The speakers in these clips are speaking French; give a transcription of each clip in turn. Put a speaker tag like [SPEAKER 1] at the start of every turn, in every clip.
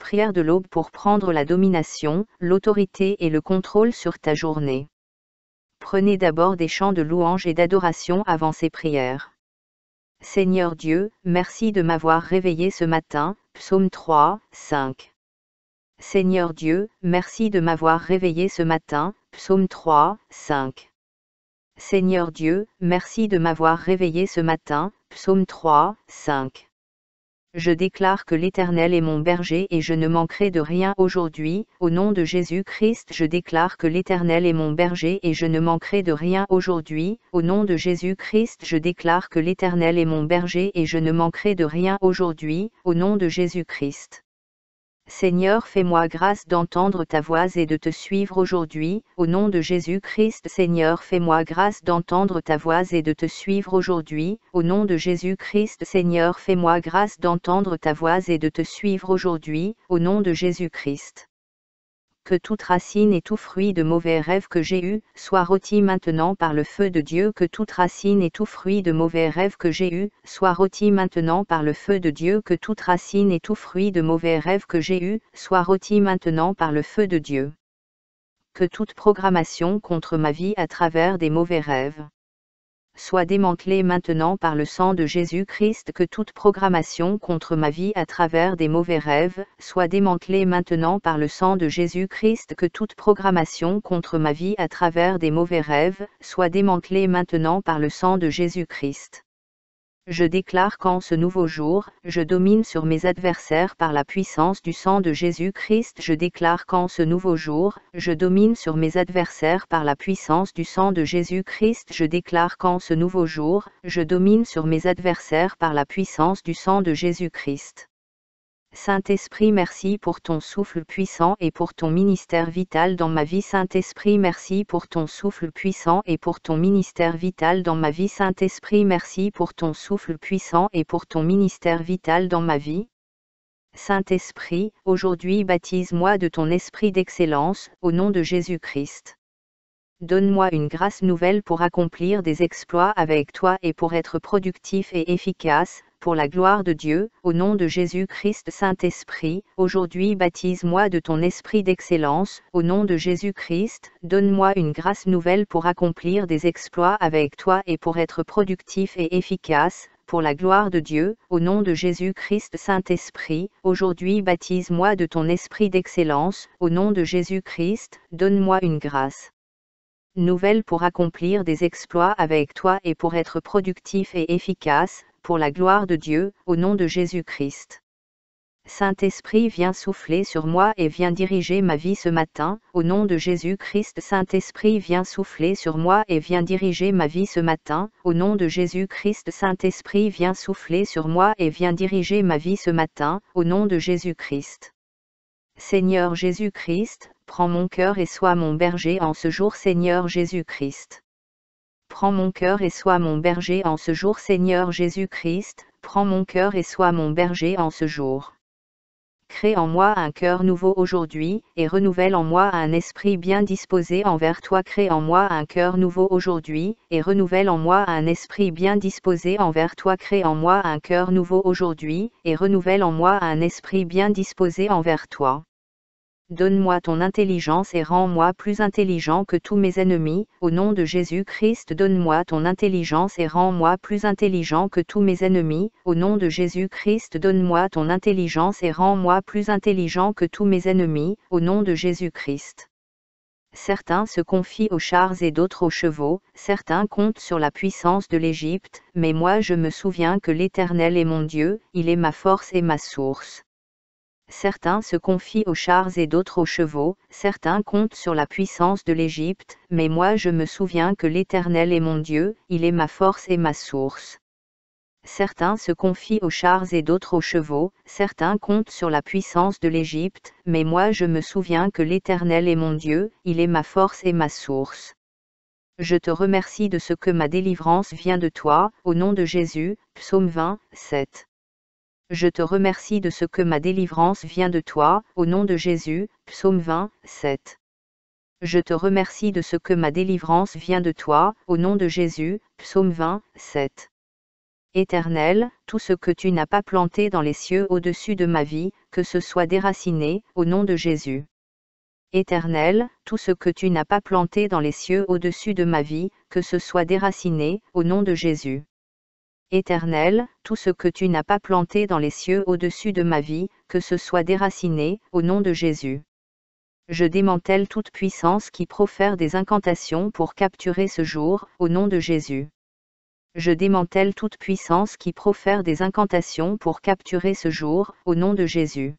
[SPEAKER 1] prière de l'aube pour prendre la domination, l'autorité et le contrôle sur ta journée. Prenez d'abord des chants de louange et d'adoration avant ces prières. Seigneur Dieu, merci de m'avoir réveillé ce matin, Psaume 3, 5. Seigneur Dieu, merci de m'avoir réveillé ce matin, Psaume 3, 5. Seigneur Dieu, merci de m'avoir réveillé ce matin, Psaume 3, 5. Je déclare que l'Éternel est mon berger et je ne manquerai de rien aujourd'hui, au nom de Jésus-Christ. Je déclare que l'Éternel est mon berger et je ne manquerai de rien aujourd'hui, au nom de Jésus-Christ. Je déclare que l'Éternel est mon berger et je ne manquerai de rien aujourd'hui, au nom de Jésus-Christ. Seigneur, fais-moi grâce d'entendre ta voix et de te suivre aujourd'hui, au nom de Jésus-Christ. Seigneur, fais-moi grâce d'entendre ta voix et de te suivre aujourd'hui, au nom de Jésus-Christ. Seigneur, fais-moi grâce d'entendre ta voix et de te suivre aujourd'hui, au nom de Jésus-Christ. Que toute racine et tout fruit de mauvais rêves que j'ai eus, soit rôti maintenant par le feu de Dieu. Que toute racine et tout fruit de mauvais rêves que j'ai eus, soit rôti maintenant par le feu de Dieu. Que toute racine et tout fruit de mauvais rêves que j'ai eus, soit rôti maintenant par le feu de Dieu. Que toute programmation contre ma vie à travers des mauvais rêves soit démantelée maintenant par le sang de Jésus-Christ. Que toute programmation contre ma vie à travers des mauvais rêves soit démantelée maintenant par le sang de Jésus-Christ. Que toute programmation contre ma vie à travers des mauvais rêves soit démantelée maintenant par le sang de Jésus-Christ. Je déclare qu'en ce nouveau jour, je domine sur mes adversaires par la puissance du sang de Jésus-Christ. Je déclare qu'en ce nouveau jour, je domine sur mes adversaires par la puissance du sang de Jésus-Christ. Je déclare qu'en ce nouveau jour, je domine sur mes adversaires par la puissance du sang de Jésus-Christ. Saint-Esprit, merci pour ton souffle puissant et pour ton ministère vital dans ma vie. Saint-Esprit, merci pour ton souffle puissant et pour ton ministère vital dans ma vie. Saint-Esprit, merci pour ton souffle puissant et pour ton ministère vital dans ma vie. Saint-Esprit, aujourd'hui baptise-moi de ton esprit d'excellence, au nom de Jésus-Christ. Donne-moi une grâce nouvelle pour accomplir des exploits avec toi et pour être productif et efficace, pour la gloire de Dieu, au nom de Jésus-Christ. Saint-Esprit, aujourd'hui baptise-moi de ton esprit d'excellence, au nom de Jésus-Christ. Donne-moi une grâce nouvelle pour accomplir des exploits avec toi et pour être productif et efficace, pour la gloire de Dieu, au nom de Jésus-Christ. Saint-Esprit, aujourd'hui baptise-moi de ton esprit d'excellence, au nom de Jésus-Christ. Donne-moi une grâce nouvelle pour accomplir des exploits avec toi et pour être productif et efficace, pour la gloire de Dieu, au nom de Jésus-Christ. Saint-Esprit, viens souffler sur moi et viens diriger ma vie ce matin, au nom de Jésus-Christ. Saint-Esprit, viens souffler sur moi et viens diriger ma vie ce matin, au nom de Jésus-Christ. Saint-Esprit, viens souffler sur moi et viens diriger ma vie ce matin, au nom de Jésus-Christ. Seigneur Jésus-Christ, prends mon cœur et sois mon berger en ce jour. Seigneur Jésus-Christ, prends mon cœur et sois mon berger en ce jour. Seigneur Jésus-Christ, prends mon cœur et sois mon berger en ce jour. Crée en moi un cœur nouveau aujourd'hui, et renouvelle en moi un esprit bien disposé envers toi. Crée en moi un cœur nouveau aujourd'hui, et renouvelle en moi un esprit bien disposé envers toi. Crée en moi un cœur nouveau aujourd'hui, et renouvelle en moi un esprit bien disposé envers toi. Donne-moi ton intelligence et rends-moi plus intelligent que tous mes ennemis, au nom de Jésus-Christ. Donne-moi ton intelligence et rends-moi plus intelligent que tous mes ennemis, au nom de Jésus-Christ. Donne-moi ton intelligence et rends-moi plus intelligent que tous mes ennemis, au nom de Jésus-Christ. Certains se confient aux chars et d'autres aux chevaux, certains comptent sur la puissance de l'Égypte, mais moi je me souviens que l'Éternel est mon Dieu, il est ma force et ma source. Certains se confient aux chars et d'autres aux chevaux, certains comptent sur la puissance de l'Égypte, mais moi je me souviens que l'Éternel est mon Dieu, il est ma force et ma source. Certains se confient aux chars et d'autres aux chevaux, certains comptent sur la puissance de l'Égypte, mais moi je me souviens que l'Éternel est mon Dieu, il est ma force et ma source. Je te remercie de ce que ma délivrance vient de toi, au nom de Jésus, Psaume 20, 7. Je te remercie de ce que ma délivrance vient de toi, au nom de Jésus, Psaume 20, 7. Je te remercie de ce que ma délivrance vient de toi, au nom de Jésus, Psaume 20, 7. Éternel, tout ce que tu n'as pas planté dans les cieux au-dessus de ma vie, que ce soit déraciné, au nom de Jésus. Éternel, tout ce que tu n'as pas planté dans les cieux au-dessus de ma vie, que ce soit déraciné, au nom de Jésus. Éternel, tout ce que tu n'as pas planté dans les cieux au-dessus de ma vie, que ce soit déraciné, au nom de Jésus. Je démantèle toute puissance qui profère des incantations pour capturer ce jour, au nom de Jésus. Je démantèle toute puissance qui profère des incantations pour capturer ce jour, au nom de Jésus.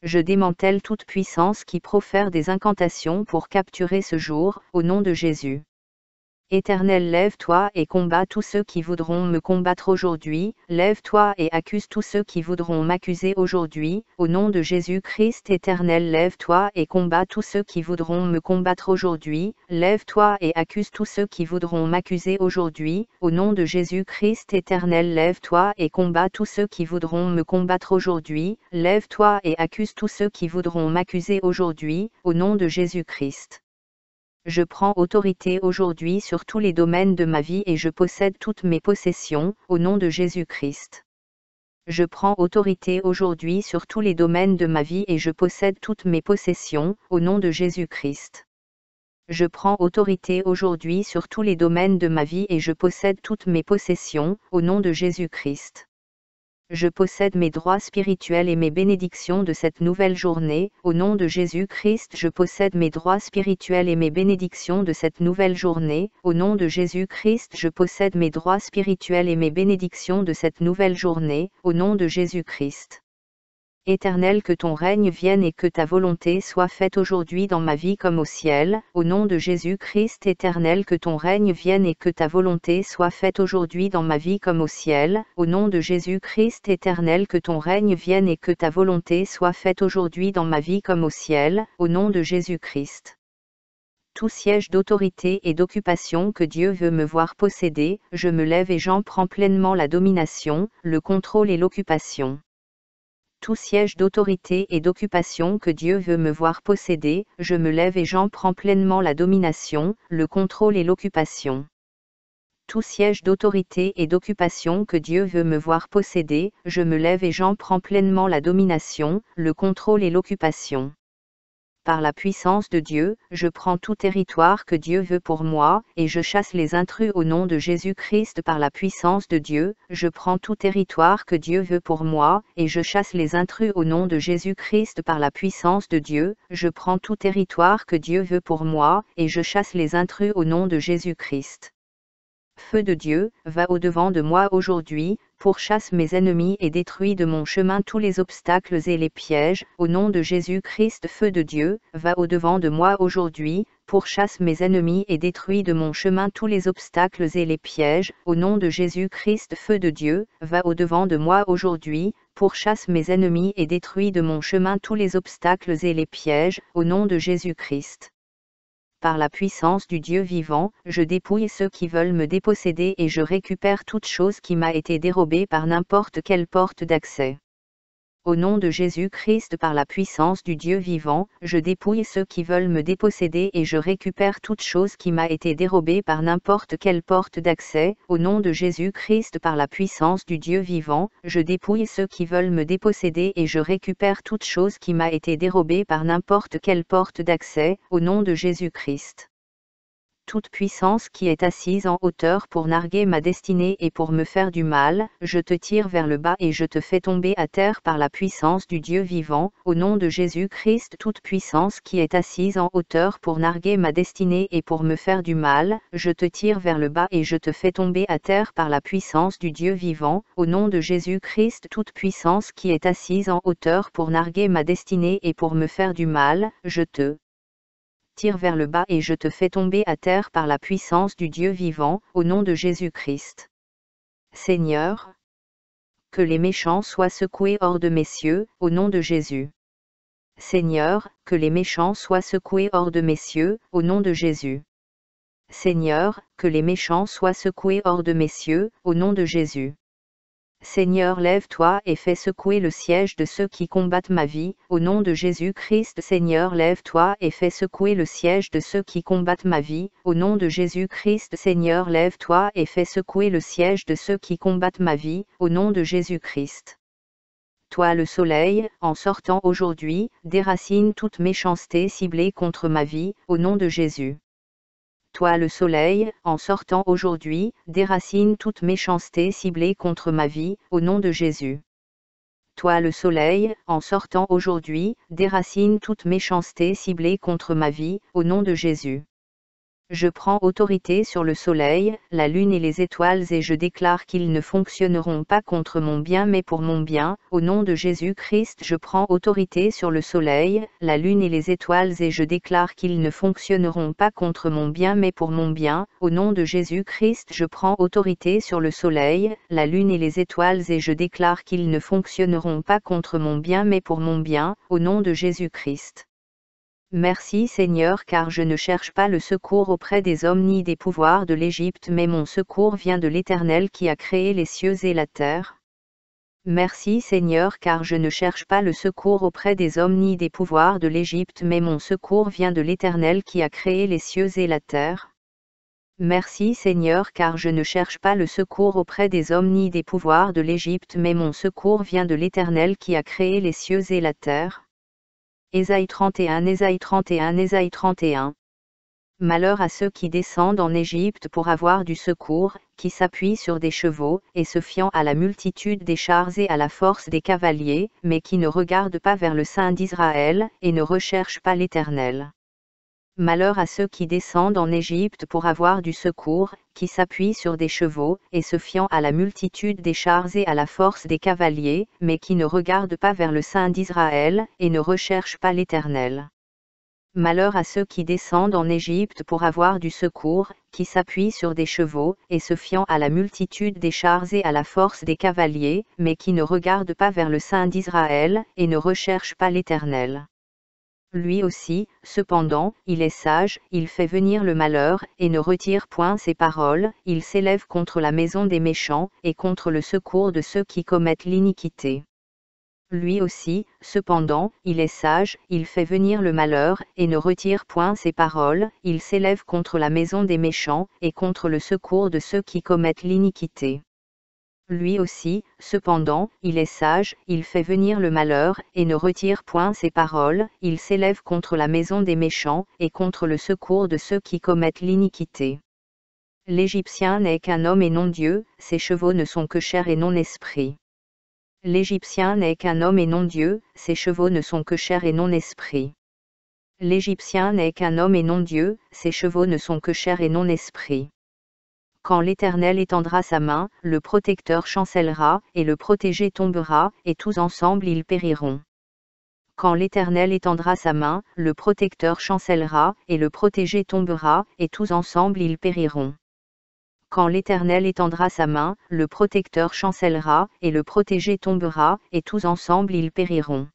[SPEAKER 1] Je démantèle toute puissance qui profère des incantations pour capturer ce jour, au nom de Jésus. Éternel, lève-toi et combat tous ceux qui voudront me combattre aujourd'hui, lève-toi et accuse tous ceux qui voudront m'accuser aujourd'hui, au nom de Jésus-Christ. Éternel, lève-toi et combat tous ceux qui voudront me combattre aujourd'hui, lève-toi et accuse tous ceux qui voudront m'accuser aujourd'hui, au nom de Jésus-Christ. Éternel, lève-toi et combat tous ceux qui voudront me combattre aujourd'hui, lève-toi et accuse tous ceux qui voudront m'accuser aujourd'hui, au nom de Jésus-Christ. Je prends autorité aujourd'hui sur tous les domaines de ma vie et je possède toutes mes possessions, au nom de Jésus-Christ. Je prends autorité aujourd'hui sur tous les domaines de ma vie et je possède toutes mes possessions, au nom de Jésus-Christ. Je prends autorité aujourd'hui sur tous les domaines de ma vie et je possède toutes mes possessions, au nom de Jésus-Christ. Je possède mes droits spirituels et mes bénédictions de cette nouvelle journée, au nom de Jésus-Christ. Je possède mes droits spirituels et mes bénédictions de cette nouvelle journée, au nom de Jésus-Christ. Je possède mes droits spirituels et mes bénédictions de cette nouvelle journée, au nom de Jésus-Christ. Éternel, que ton règne vienne et que ta volonté soit faite aujourd'hui dans ma vie comme au ciel, au nom de Jésus-Christ. Éternel, que ton règne vienne et que ta volonté soit faite aujourd'hui dans ma vie comme au ciel, au nom de Jésus-Christ. Éternel, que ton règne vienne et que ta volonté soit faite aujourd'hui dans ma vie comme au ciel, au nom de Jésus-Christ. Tout siège d'autorité et d'occupation que Dieu veut me voir posséder, je me lève et j'en prends pleinement la domination, le contrôle et l'occupation. Tout siège d'autorité et d'occupation que Dieu veut me voir posséder, je me lève et j'en prends pleinement la domination, le contrôle et l'occupation. Tout siège d'autorité et d'occupation que Dieu veut me voir posséder, je me lève et j'en prends pleinement la domination, le contrôle et l'occupation. Par la puissance de Dieu, je prends tout territoire que Dieu veut pour moi, et je chasse les intrus au nom de Jésus-Christ. Par la puissance de Dieu, je prends tout territoire que Dieu veut pour moi, et je chasse les intrus au nom de Jésus-Christ. Par la puissance de Dieu, je prends tout territoire que Dieu veut pour moi, et je chasse les intrus au nom de Jésus-Christ. Feu de Dieu, va au-devant de moi aujourd'hui, pourchasse mes ennemis et détruis de mon chemin tous les obstacles et les pièges, au nom de Jésus-Christ. Feu de Dieu, va au-devant de moi aujourd'hui, pourchasse mes ennemis et détruis de mon chemin tous les obstacles et les pièges, au nom de Jésus-Christ. Feu de Dieu, va au-devant de moi aujourd'hui, pourchasse mes ennemis et détruis de mon chemin tous les obstacles et les pièges, au nom de Jésus-Christ. Par la puissance du Dieu vivant, je dépouille ceux qui veulent me déposséder et je récupère toute chose qui m'a été dérobée par n'importe quelle porte d'accès. Au nom de Jésus-Christ, par la puissance du Dieu vivant, je dépouille ceux qui veulent me déposséder et je récupère toute chose qui m'a été dérobée par n'importe quelle porte d'accès. Au nom de Jésus-Christ, par la puissance du Dieu vivant, je dépouille ceux qui veulent me déposséder et je récupère toute chose qui m'a été dérobée par n'importe quelle porte d'accès. Au nom de Jésus-Christ. Toute puissance qui est assise en hauteur pour narguer ma destinée et pour me faire du mal, je te tire vers le bas et je te fais tomber à terre par la puissance du Dieu vivant, au nom de Jésus-Christ. Toute puissance qui est assise en hauteur pour narguer ma destinée et pour me faire du mal, je te tire vers le bas et je te fais tomber à terre par la puissance du Dieu vivant, au nom de Jésus-Christ. Toute puissance qui est assise en hauteur pour narguer ma destinée et pour me faire du mal, je te tire vers le bas et je te fais tomber à terre par la puissance du Dieu vivant, au nom de Jésus-Christ. Seigneur, que les méchants soient secoués hors de mes cieux, au nom de Jésus. Seigneur, que les méchants soient secoués hors de mes cieux, au nom de Jésus. Seigneur, que les méchants soient secoués hors de mes cieux, au nom de Jésus. Seigneur, lève-toi et fais secouer le siège de ceux qui combattent ma vie, au nom de Jésus-Christ. Seigneur, lève-toi et fais secouer le siège de ceux qui combattent ma vie, au nom de Jésus-Christ. Seigneur, lève-toi et fais secouer le siège de ceux qui combattent ma vie, au nom de Jésus-Christ. Toi le soleil, en sortant aujourd'hui, déracine toute méchanceté ciblée contre ma vie, au nom de Jésus. Toi le soleil, en sortant aujourd'hui, déracine toute méchanceté ciblée contre ma vie, au nom de Jésus. Toi le soleil, en sortant aujourd'hui, déracine toute méchanceté ciblée contre ma vie, au nom de Jésus. Je prends autorité sur le soleil, la lune et les étoiles et je déclare qu'ils ne fonctionneront pas contre mon bien mais pour mon bien, au nom de Jésus-Christ. Je prends autorité sur le soleil, la lune et les étoiles et je déclare qu'ils ne fonctionneront pas contre mon bien mais pour mon bien, au nom de Jésus-Christ. Je prends autorité sur le soleil, la lune et les étoiles et je déclare qu'ils ne fonctionneront pas contre mon bien mais pour mon bien, au nom de Jésus-Christ. Merci Seigneur, car je ne cherche pas le secours auprès des hommes ni des pouvoirs de l'Égypte, mais mon secours vient de l'Éternel qui a créé les cieux et la terre. Merci Seigneur, car je ne cherche pas le secours auprès des hommes ni des pouvoirs de l'Égypte, mais mon secours vient de l'Éternel qui a créé les cieux et la terre. Merci Seigneur, car je ne cherche pas le secours auprès des hommes ni des pouvoirs de l'Égypte, mais mon secours vient de l'Éternel qui a créé les cieux et la terre. Ésaïe 31, Ésaïe 31, Ésaïe 31. Malheur à ceux qui descendent en Égypte pour avoir du secours, qui s'appuient sur des chevaux, et se fiant à la multitude des chars et à la force des cavaliers, mais qui ne regardent pas vers le Saint d'Israël, et ne recherchent pas l'Éternel. Malheur à ceux qui descendent en Égypte pour avoir du secours, qui s'appuient sur des chevaux, et se fiant à la multitude des chars et à la force des cavaliers, mais qui ne regardent pas vers le Saint d'Israël, et ne recherchent pas l'Éternel. Malheur à ceux qui descendent en Égypte pour avoir du secours, qui s'appuient sur des chevaux, et se fiant à la multitude des chars et à la force des cavaliers, mais qui ne regardent pas vers le Saint d'Israël, et ne recherchent pas l'Éternel. Lui aussi, cependant, il est sage, il fait venir le malheur, et ne retire point ses paroles, il s'élève contre la maison des méchants, et contre le secours de ceux qui commettent l'iniquité. Lui aussi, cependant, il est sage, il fait venir le malheur, et ne retire point ses paroles, il s'élève contre la maison des méchants, et contre le secours de ceux qui commettent l'iniquité. Lui aussi, cependant, il est sage, il fait venir le malheur, et ne retire point ses paroles, il s'élève contre la maison des méchants, et contre le secours de ceux qui commettent l'iniquité. L'Égyptien n'est qu'un homme et non Dieu, ses chevaux ne sont que chair et non esprit. L'Égyptien n'est qu'un homme et non Dieu, ses chevaux ne sont que chair et non esprit. L'Égyptien n'est qu'un homme et non Dieu, ses chevaux ne sont que chair et non esprit. Quand l'Éternel étendra sa main, le protecteur chancellera, et le protégé tombera, et tous ensemble ils périront. Quand l'Éternel étendra sa main, le protecteur chancellera, et le protégé tombera, et tous ensemble ils périront. Quand l'Éternel étendra sa main, le protecteur chancellera, et le protégé tombera, et tous ensemble ils périront.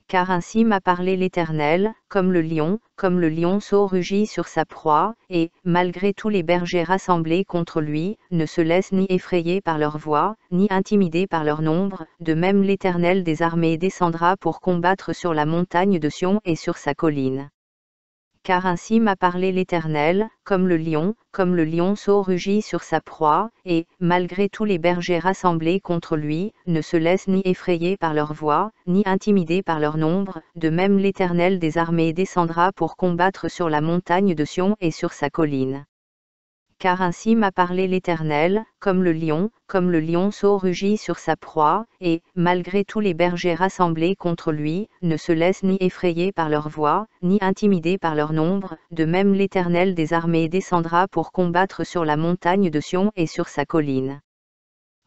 [SPEAKER 1] Car ainsi m'a parlé l'Éternel, comme le lionceau rugit sur sa proie, et, malgré tous les bergers rassemblés contre lui, ne se laissent ni effrayer par leur voix, ni intimider par leur nombre, de même l'Éternel des armées descendra pour combattre sur la montagne de Sion et sur sa colline. Car ainsi m'a parlé l'Éternel, comme le lionceau rugit sur sa proie, et, malgré tous les bergers rassemblés contre lui, ne se laissent ni effrayer par leur voix, ni intimider par leur nombre, de même l'Éternel des armées descendra pour combattre sur la montagne de Sion et sur sa colline. Car ainsi m'a parlé l'Éternel, comme le lionceau rugit sur sa proie, et, malgré tous les bergers rassemblés contre lui, ne se laissent ni effrayer par leur voix, ni intimider par leur nombre, de même l'Éternel des armées descendra pour combattre sur la montagne de Sion et sur sa colline.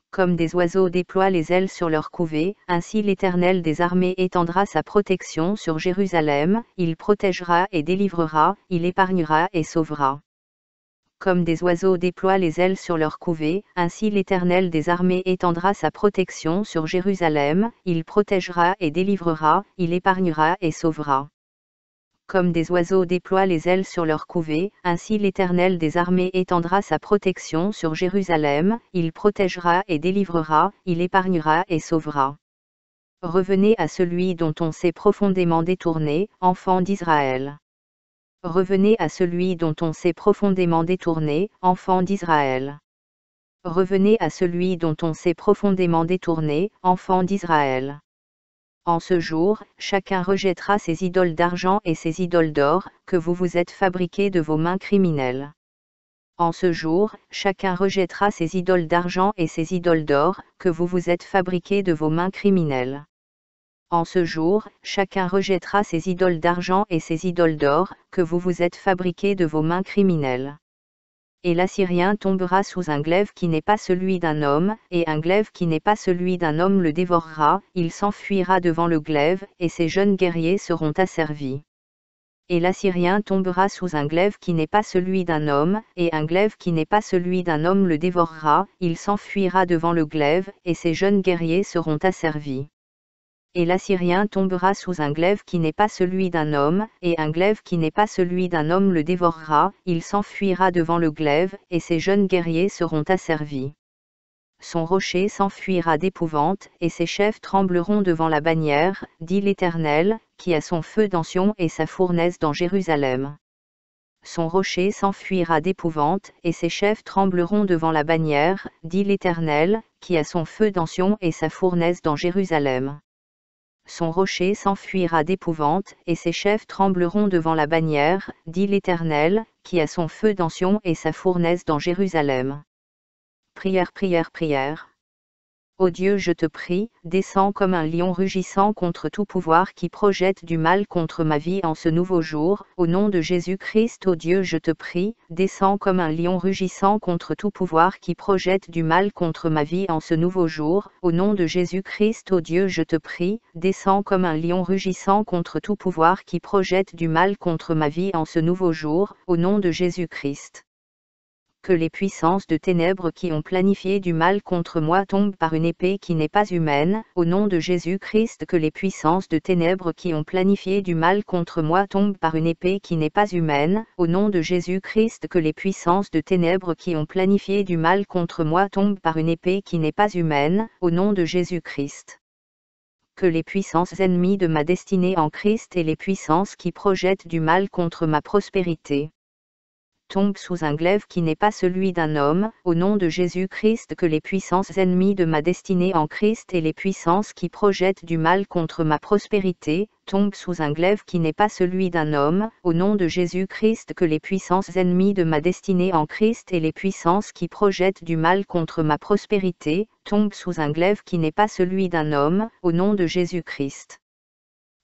[SPEAKER 1] Comme des oiseaux déploient les ailes sur leur couvée, ainsi l'Éternel des armées étendra sa protection sur Jérusalem, il protégera et délivrera, il épargnera et sauvera. Comme des oiseaux déploient les ailes sur leur couvée, ainsi l'Éternel des armées étendra sa protection sur Jérusalem, il protégera et délivrera, il épargnera et sauvera. comme des oiseaux déploient les ailes sur leur couvée, ainsi l'Éternel des armées étendra sa protection sur Jérusalem, il protégera et délivrera, il épargnera et sauvera. Revenez à celui dont on s'est profondément détourné, enfants d'Israël. Revenez à celui dont on s'est profondément détourné, enfants d'Israël. Revenez à celui dont on s'est profondément détourné, enfants d'Israël. En ce jour, chacun rejettera ses idoles d'argent et ses idoles d'or, que vous vous êtes fabriquées de vos mains criminelles. En ce jour, chacun rejettera ses idoles d'argent et ses idoles d'or, que vous vous êtes fabriquées de vos mains criminelles. En ce jour, chacun rejettera ses idoles d'argent et ses idoles d'or, que vous vous êtes fabriquées de vos mains criminelles. Et l'Assyrien tombera sous un glaive qui n'est pas celui d'un homme, et un glaive qui n'est pas celui d'un homme le dévorera, il s'enfuira devant le glaive, et ses jeunes guerriers seront asservis. Et l'Assyrien tombera sous un glaive qui n'est pas celui d'un homme, et un glaive qui n'est pas celui d'un homme le dévorera, il s'enfuira devant le glaive, et ses jeunes guerriers seront asservis. Et l'Assyrien tombera sous un glaive qui n'est pas celui d'un homme, et un glaive qui n'est pas celui d'un homme le dévorera, il s'enfuira devant le glaive, et ses jeunes guerriers seront asservis. Son rocher s'enfuira d'épouvante, et ses chefs trembleront devant la bannière, dit l'Éternel, qui a son feu dans Sion et sa fournaise dans Jérusalem. Son rocher s'enfuira d'épouvante, et ses chefs trembleront devant la bannière, dit l'Éternel, qui a son feu dans Sion et sa fournaise dans Jérusalem. Son rocher s'enfuira d'épouvante, et ses chefs trembleront devant la bannière, dit l'Éternel, qui a son feu dans Sion et sa fournaise dans Jérusalem. Prière, prière, prière. Ô Dieu, je te prie, descends comme un lion rugissant contre tout pouvoir qui projette du mal contre ma vie en ce nouveau jour, au nom de Jésus-Christ. Ô Dieu, je te prie, descends comme un lion rugissant contre tout pouvoir qui projette du mal contre ma vie en ce nouveau jour, au nom de Jésus-Christ. Ô Dieu, je te prie, descends comme un lion rugissant contre tout pouvoir qui projette du mal contre ma vie en ce nouveau jour, au nom de Jésus-Christ. Que les puissances de ténèbres qui ont planifié du mal contre moi tombent par une épée qui n'est pas humaine, au nom de Jésus-Christ. Que les puissances de ténèbres qui ont planifié du mal contre moi tombent par une épée qui n'est pas humaine, au nom de Jésus-Christ. Que les puissances de ténèbres qui ont planifié du mal contre moi tombent par une épée qui n'est pas humaine, au nom de Jésus-Christ. Que les puissances ennemies de ma destinée en Christ et les puissances qui projettent du mal contre ma prospérité tombe sous un glaive qui n'est pas celui d'un homme, au nom de Jésus-Christ. Que les puissances ennemies de ma destinée en Christ et les puissances qui projettent du mal contre ma prospérité, tombent sous un glaive qui n'est pas celui d'un homme, au nom de Jésus-Christ. Que les puissances ennemies de ma destinée en Christ et les puissances qui projettent du mal contre ma prospérité, tombent sous un glaive qui n'est pas celui d'un homme, au nom de Jésus-Christ.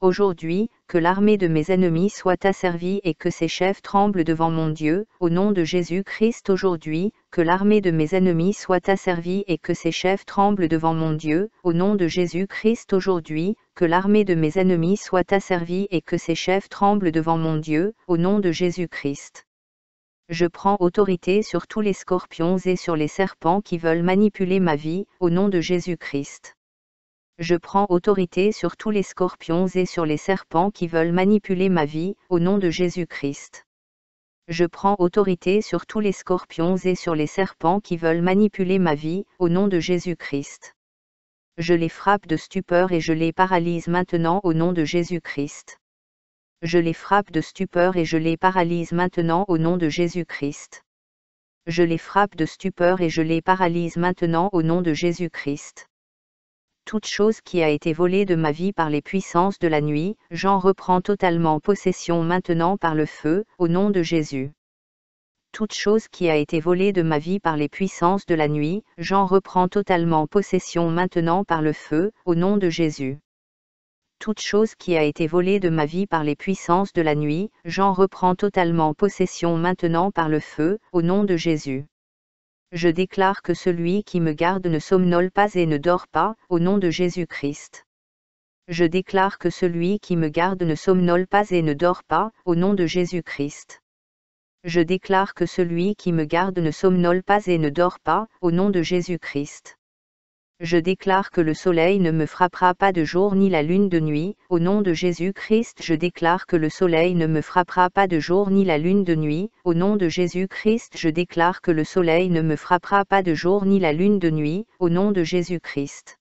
[SPEAKER 1] Aujourd'hui, que l'armée de mes ennemis soit asservie et que ses chefs tremblent devant mon Dieu, au nom de Jésus-Christ. Aujourd'hui, que l'armée de mes ennemis soit asservie et que ses chefs tremblent devant mon Dieu, au nom de Jésus-Christ. Aujourd'hui, que l'armée de mes ennemis soit asservie et que ses chefs tremblent devant mon Dieu, au nom de Jésus-Christ. Je prends autorité sur tous les scorpions et sur les serpents qui veulent manipuler ma vie, au nom de Jésus-Christ. Je prends autorité sur tous les scorpions et sur les serpents qui veulent manipuler ma vie, au nom de Jésus-Christ. Je prends autorité sur tous les scorpions et sur les serpents qui veulent manipuler ma vie, au nom de Jésus-Christ. Je les frappe de stupeur et je les paralyse maintenant au nom de Jésus-Christ. Je les frappe de stupeur et je les paralyse maintenant au nom de Jésus-Christ. Je les frappe de stupeur et je les paralyse maintenant au nom de Jésus-Christ. Toute chose qui a été volée de ma vie par les puissances de la nuit, j'en reprends totalement possession maintenant par le feu, au nom de Jésus. Toute chose qui a été volée de ma vie par les puissances de la nuit, j'en reprends totalement possession maintenant par le feu, au nom de Jésus. Toute chose qui a été volée de ma vie par les puissances de la nuit, j'en reprends totalement possession maintenant par le feu, au nom de Jésus. Je déclare que celui qui me garde ne somnole pas et ne dort pas, au nom de Jésus-Christ. Je déclare que celui qui me garde ne somnole pas et ne dort pas, au nom de Jésus-Christ. Je déclare que celui qui me garde ne somnole pas et ne dort pas, au nom de Jésus-Christ. Je déclare que le soleil ne me frappera pas de jour ni la lune de nuit, au nom de Jésus-Christ. Je déclare que le soleil ne me frappera pas de jour ni la lune de nuit, au nom de Jésus-Christ. Je déclare que le soleil ne me frappera pas de jour ni la lune de nuit, au nom de Jésus-Christ.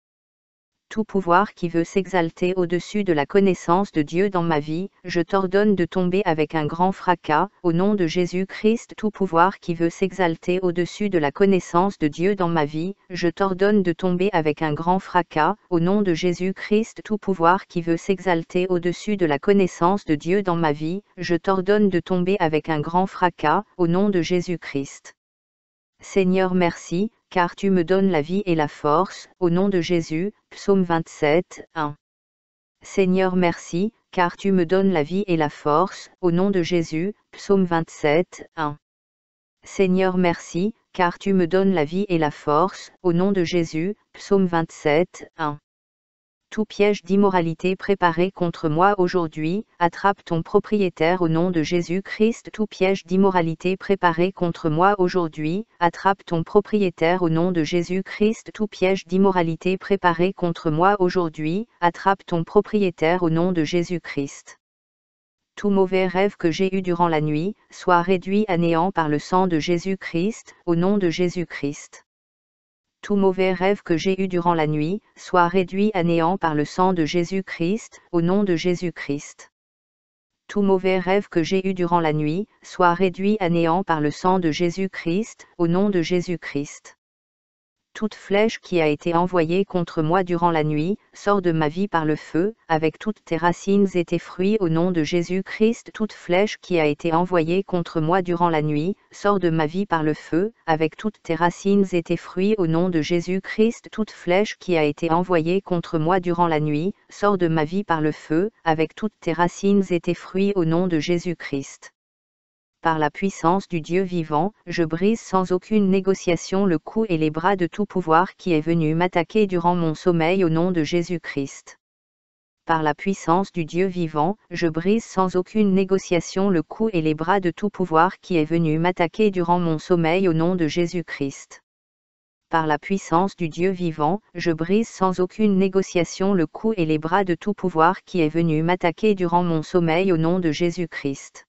[SPEAKER 1] Tout pouvoir qui veut s'exalter au-dessus de la connaissance de Dieu dans ma vie, je t'ordonne de tomber avec un grand fracas, au nom de Jésus-Christ. Tout pouvoir qui veut s'exalter au-dessus de la connaissance de Dieu dans ma vie, je t'ordonne de tomber avec un grand fracas, au nom de Jésus-Christ. Tout pouvoir qui veut s'exalter au-dessus de la connaissance de Dieu dans ma vie, je t'ordonne de tomber avec un grand fracas, au nom de Jésus-Christ. Seigneur, merci, car tu me donnes la vie et la force, au nom de Jésus. Psaume 27, 1. Seigneur, merci, car tu me donnes la vie et la force, au nom de Jésus. Psaume 27, 1. Seigneur, merci, car tu me donnes la vie et la force, au nom de Jésus. Psaume 27, 1. Tout piège d'immoralité préparé contre moi aujourd'hui, attrape ton propriétaire au nom de Jésus-Christ. Tout piège d'immoralité préparé contre moi aujourd'hui, attrape ton propriétaire au nom de Jésus-Christ. Tout piège d'immoralité préparé contre moi aujourd'hui, attrape ton propriétaire au nom de Jésus-Christ. Tout mauvais rêve que j'ai eu durant la nuit, soit réduit à néant par le sang de Jésus-Christ, au nom de Jésus-Christ. Tout mauvais rêve que j'ai eu durant la nuit, soit réduit à néant par le sang de Jésus-Christ, au nom de Jésus-Christ. Tout mauvais rêve que j'ai eu durant la nuit, soit réduit à néant par le sang de Jésus-Christ, au nom de Jésus-Christ. Toute flèche qui a été envoyée contre moi durant la nuit, sort de ma vie par le feu, avec toutes tes racines et tes fruits au nom de Jésus-Christ. Toute flèche qui a été envoyée contre moi durant la nuit, sort de ma vie par le feu, avec toutes tes racines et tes fruits au nom de Jésus-Christ. Toute flèche qui a été envoyée contre moi durant la nuit, sort de ma vie par le feu, avec toutes tes racines et tes fruits au nom de Jésus-Christ. Par la puissance du Dieu vivant, je brise sans aucune négociation le cou et les bras de tout pouvoir qui est venu m'attaquer durant mon sommeil au nom de Jésus-Christ. Par la puissance du Dieu vivant, je brise sans aucune négociation le cou et les bras de tout pouvoir qui est venu m'attaquer durant mon sommeil au nom de Jésus-Christ. Par la puissance du Dieu vivant, je brise sans aucune négociation le cou et les bras de tout pouvoir qui est venu m'attaquer durant mon sommeil au nom de Jésus-Christ.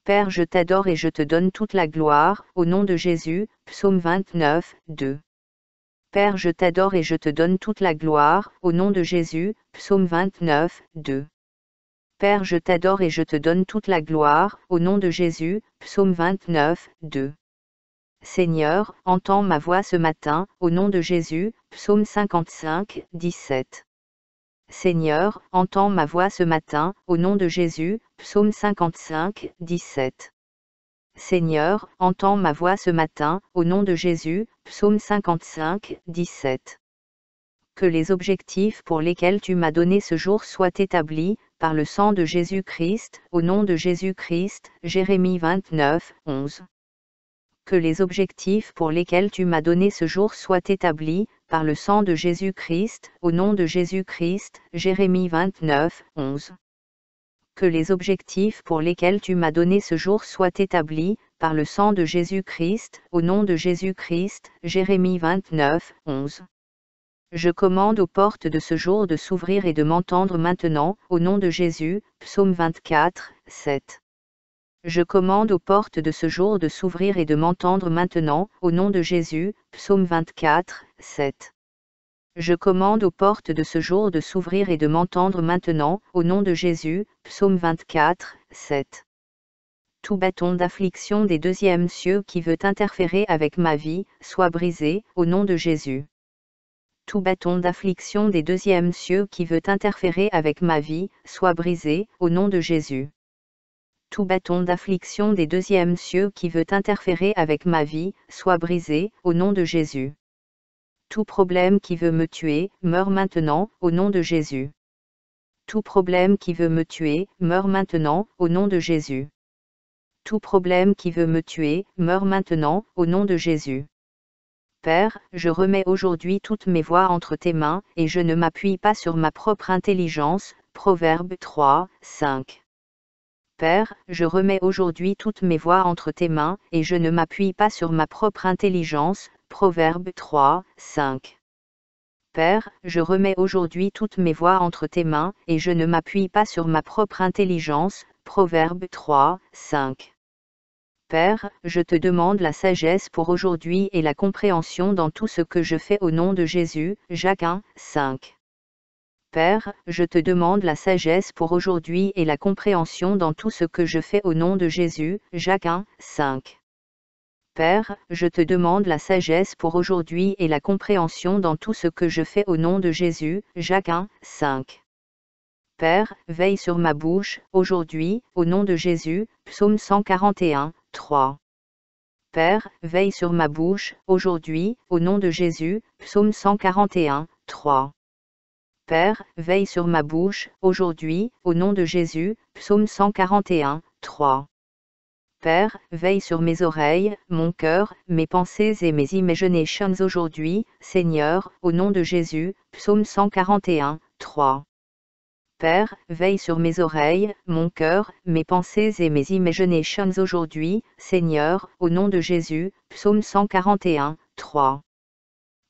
[SPEAKER 1] Père, je t'adore et je te donne toute la gloire, au nom de Jésus. Psaume 29, 2. Père, je t'adore et je te donne toute la gloire, au nom de Jésus. Psaume 29, 2. Père, je t'adore et je te donne toute la gloire, au nom de Jésus. Psaume 29, 2. Seigneur, entends ma voix ce matin, au nom de Jésus. Psaume 55, 17. Seigneur, entends ma voix ce matin, au nom de Jésus. Psaume 55, 17. Seigneur, entends ma voix ce matin, au nom de Jésus. Psaume 55, 17. Que les objectifs pour lesquels tu m'as donné ce jour soient établis, par le sang de Jésus-Christ, au nom de Jésus-Christ. Jérémie 29, 11. Que les objectifs pour lesquels tu m'as donné ce jour soient établis, par le sang de Jésus-Christ, au nom de Jésus-Christ. Jérémie 29, 11. Que les objectifs pour lesquels tu m'as donné ce jour soient établis, par le sang de Jésus-Christ, au nom de Jésus-Christ. Jérémie 29, 11. Je commande aux portes de ce jour de s'ouvrir et de m'entendre maintenant, au nom de Jésus. Psaume 24, 7. Je commande aux portes de ce jour de s'ouvrir et de m'entendre maintenant, au nom de Jésus. Psaume 24, 7. Je commande aux portes de ce jour de s'ouvrir et de m'entendre maintenant, au nom de Jésus. Psaume 24, 7. Tout bâton d'affliction des deuxièmes cieux qui veut interférer avec ma vie, soit brisé, au nom de Jésus. Tout bâton d'affliction des deuxièmes cieux qui veut interférer avec ma vie, soit brisé, au nom de Jésus. Tout bâton d'affliction des deuxièmes cieux qui veut interférer avec ma vie, soit brisé, au nom de Jésus. Tout problème qui veut me tuer, meurt maintenant, au nom de Jésus. Tout problème qui veut me tuer, meurt maintenant, au nom de Jésus. Tout problème qui veut me tuer, meurt maintenant, au nom de Jésus. Père, je remets aujourd'hui toutes mes voies entre tes mains, et je ne m'appuie pas sur ma propre intelligence. Proverbe 3, 5. Père, je remets aujourd'hui toutes mes voies entre tes mains, et je ne m'appuie pas sur ma propre intelligence. Proverbe 3, 5. Père, je remets aujourd'hui toutes mes voies entre tes mains, et je ne m'appuie pas sur ma propre intelligence. Proverbe 3, 5. Père, je te demande la sagesse pour aujourd'hui et la compréhension dans tout ce que je fais au nom de Jésus. Jacques 1, 5. Père, je te demande la sagesse pour aujourd'hui et la compréhension dans tout ce que je fais au nom de Jésus. Jacques 1, 5. Père, je te demande la sagesse pour aujourd'hui et la compréhension dans tout ce que je fais au nom de Jésus. Jacques 1, 5. Père, veille sur ma bouche, aujourd'hui, au nom de Jésus. Psaume 141, 3. Père, veille sur ma bouche, aujourd'hui, au nom de Jésus. Psaume 141, 3. Père, veille sur ma bouche, aujourd'hui, au nom de Jésus. Psaume 141, 3. Père, veille sur mes oreilles, mon cœur, mes pensées et mes imaginations aujourd'hui, Seigneur, au nom de Jésus. Psaume 141, 3. Père, veille sur mes oreilles, mon cœur, mes pensées et mes imaginations aujourd'hui, Seigneur, au nom de Jésus. Psaume 141, 3.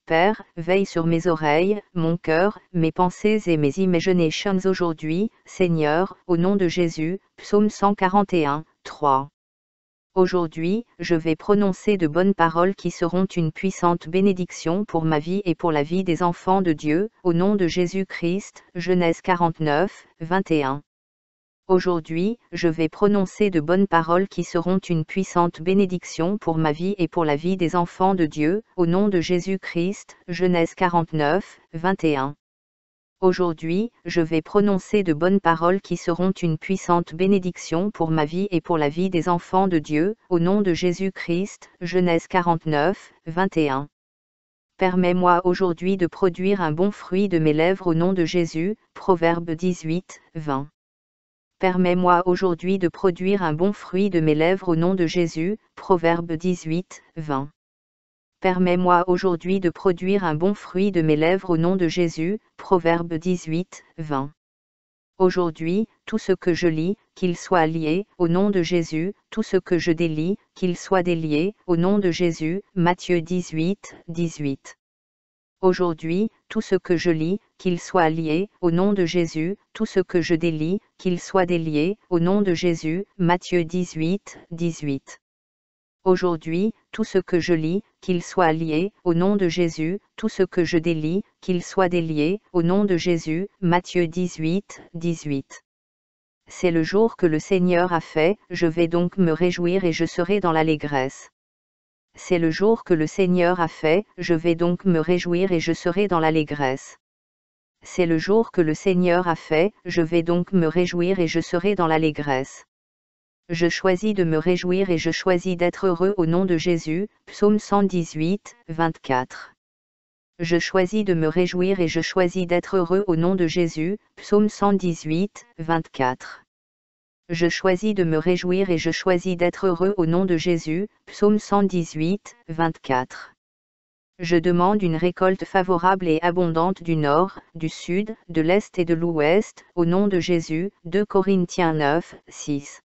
[SPEAKER 1] Père, veille sur mes oreilles, mon cœur, mes pensées et mes imaginations aujourd'hui, Seigneur, au nom de Jésus. Psaume 141, 3. Aujourd'hui, je vais prononcer de bonnes paroles qui seront une puissante bénédiction pour ma vie et pour la vie des enfants de Dieu, au nom de Jésus-Christ. Genèse 49, 21. Aujourd'hui, je vais prononcer de bonnes paroles qui seront une puissante bénédiction pour ma vie et pour la vie des enfants de Dieu, au nom de Jésus-Christ. Genèse 49, 21. Aujourd'hui, je vais prononcer de bonnes paroles qui seront une puissante bénédiction pour ma vie et pour la vie des enfants de Dieu, au nom de Jésus-Christ. Genèse 49, 21. Permets-moi aujourd'hui de produire un bon fruit de mes lèvres au nom de Jésus. Proverbe 18, 20. Permets-moi aujourd'hui de produire un bon fruit de mes lèvres au nom de Jésus. Proverbe 18, 20. Permets-moi aujourd'hui de produire un bon fruit de mes lèvres au nom de Jésus. Proverbe 18, 20. Aujourd'hui, tout ce que je lis, qu'il soit lié, au nom de Jésus. Tout ce que je délie, qu'il soit délié, au nom de Jésus. Matthieu 18, 18. Aujourd'hui, tout ce que je lis, qu'il soit lié, au nom de Jésus. Tout ce que je délie, qu'il soit délié, au nom de Jésus. Matthieu 18, 18. Aujourd'hui, tout ce que je lis, qu'il soit lié, au nom de Jésus. Tout ce que je délie, qu'il soit délié, au nom de Jésus. Matthieu 18, 18. C'est le jour que le Seigneur a fait, je vais donc me réjouir et je serai dans l'allégresse. C'est le jour que le Seigneur a fait, je vais donc me réjouir et je serai dans l'allégresse. C'est le jour que le Seigneur a fait, je vais donc me réjouir et je serai dans l'allégresse. Je choisis de me réjouir et je choisis d'être heureux au nom de Jésus. Psaume 118, 24. Je choisis de me réjouir et je choisis d'être heureux au nom de Jésus. Psaume 118, 24. Je choisis de me réjouir et je choisis d'être heureux au nom de Jésus. Psaume 118, 24. Je demande une récolte favorable et abondante du nord, du sud, de l'est et de l'ouest, au nom de Jésus. 2 Corinthiens 9, 6.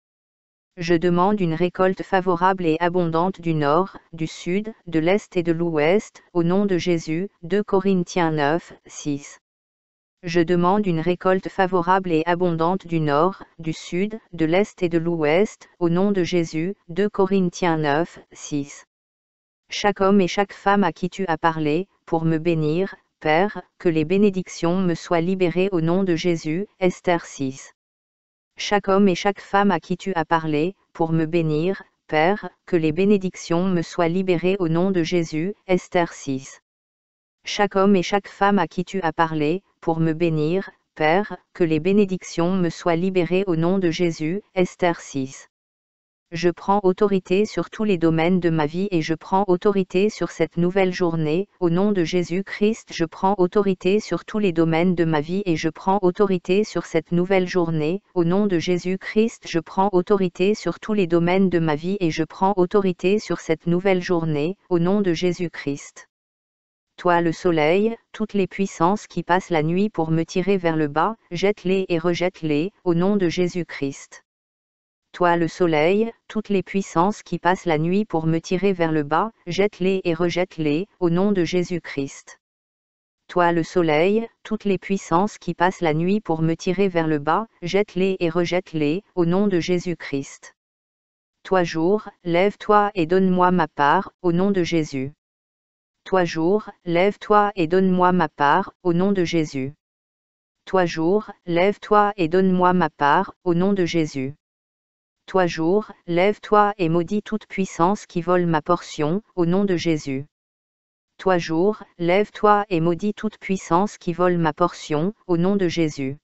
[SPEAKER 1] Je demande une récolte favorable et abondante du nord, du sud, de l'est et de l'ouest, au nom de Jésus. 2 Corinthiens 9, 6. Je demande une récolte favorable et abondante du nord, du sud, de l'est et de l'ouest, au nom de Jésus. 2 Corinthiens 9, 6. Chaque homme et chaque femme à qui tu as parlé, pour me bénir, Père, que les bénédictions me soient libérées au nom de Jésus. Esther 6. Chaque homme et chaque femme à qui tu as parlé, pour me bénir, Père, que les bénédictions me soient libérées au nom de Jésus. Esther 6. Chaque homme et chaque femme à qui tu as parlé, pour me bénir, Père, que les bénédictions me soient libérées au nom de Jésus. Esther 6. Je prends autorité sur tous les domaines de ma vie et je prends autorité sur cette nouvelle journée, au nom de Jésus-Christ. Je prends autorité sur tous les domaines de ma vie et je prends autorité sur cette nouvelle journée, au nom de Jésus-Christ. Je prends autorité sur tous les domaines de ma vie et je prends autorité sur cette nouvelle journée, au nom de Jésus-Christ. Toi le soleil, toutes les puissances qui passent la nuit pour me tirer vers le bas, jette-les et rejette-les, au nom de Jésus-Christ. Toi le soleil, toutes les puissances qui passent la nuit pour me tirer vers le bas, jette-les et rejette-les, au nom de Jésus-Christ. Toi le soleil, toutes les puissances qui passent la nuit pour me tirer vers le bas, jette-les et rejette-les, au nom de Jésus-Christ. Toi jour, lève-toi et donne-moi ma part, au nom de Jésus. Toi jour, lève-toi et donne-moi ma part, au nom de Jésus. Toi jour, lève-toi et donne-moi ma part, au nom de Jésus. Toi jour, lève-toi et maudis toute puissance qui vole ma portion, au nom de Jésus. Toi jour, lève-toi et maudis toute puissance qui vole ma portion, au nom de Jésus.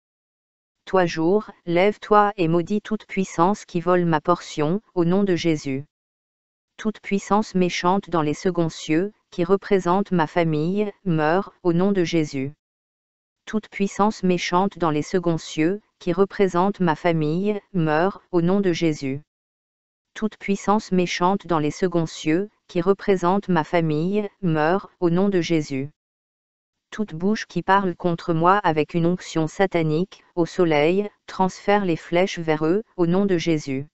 [SPEAKER 1] Toi jour, lève-toi et maudis toute puissance qui vole ma portion, au nom de Jésus. Toute puissance méchante dans les seconds cieux, qui représente ma famille, meurt, au nom de Jésus. Toute puissance méchante dans les seconds cieux, qui représente ma famille, meurt, au nom de Jésus. Toute puissance méchante dans les seconds cieux, qui représente ma famille, meurt, au nom de Jésus. Toute bouche qui parle contre moi avec une onction satanique, au soleil, transfère les flèches vers eux, au nom de Jésus.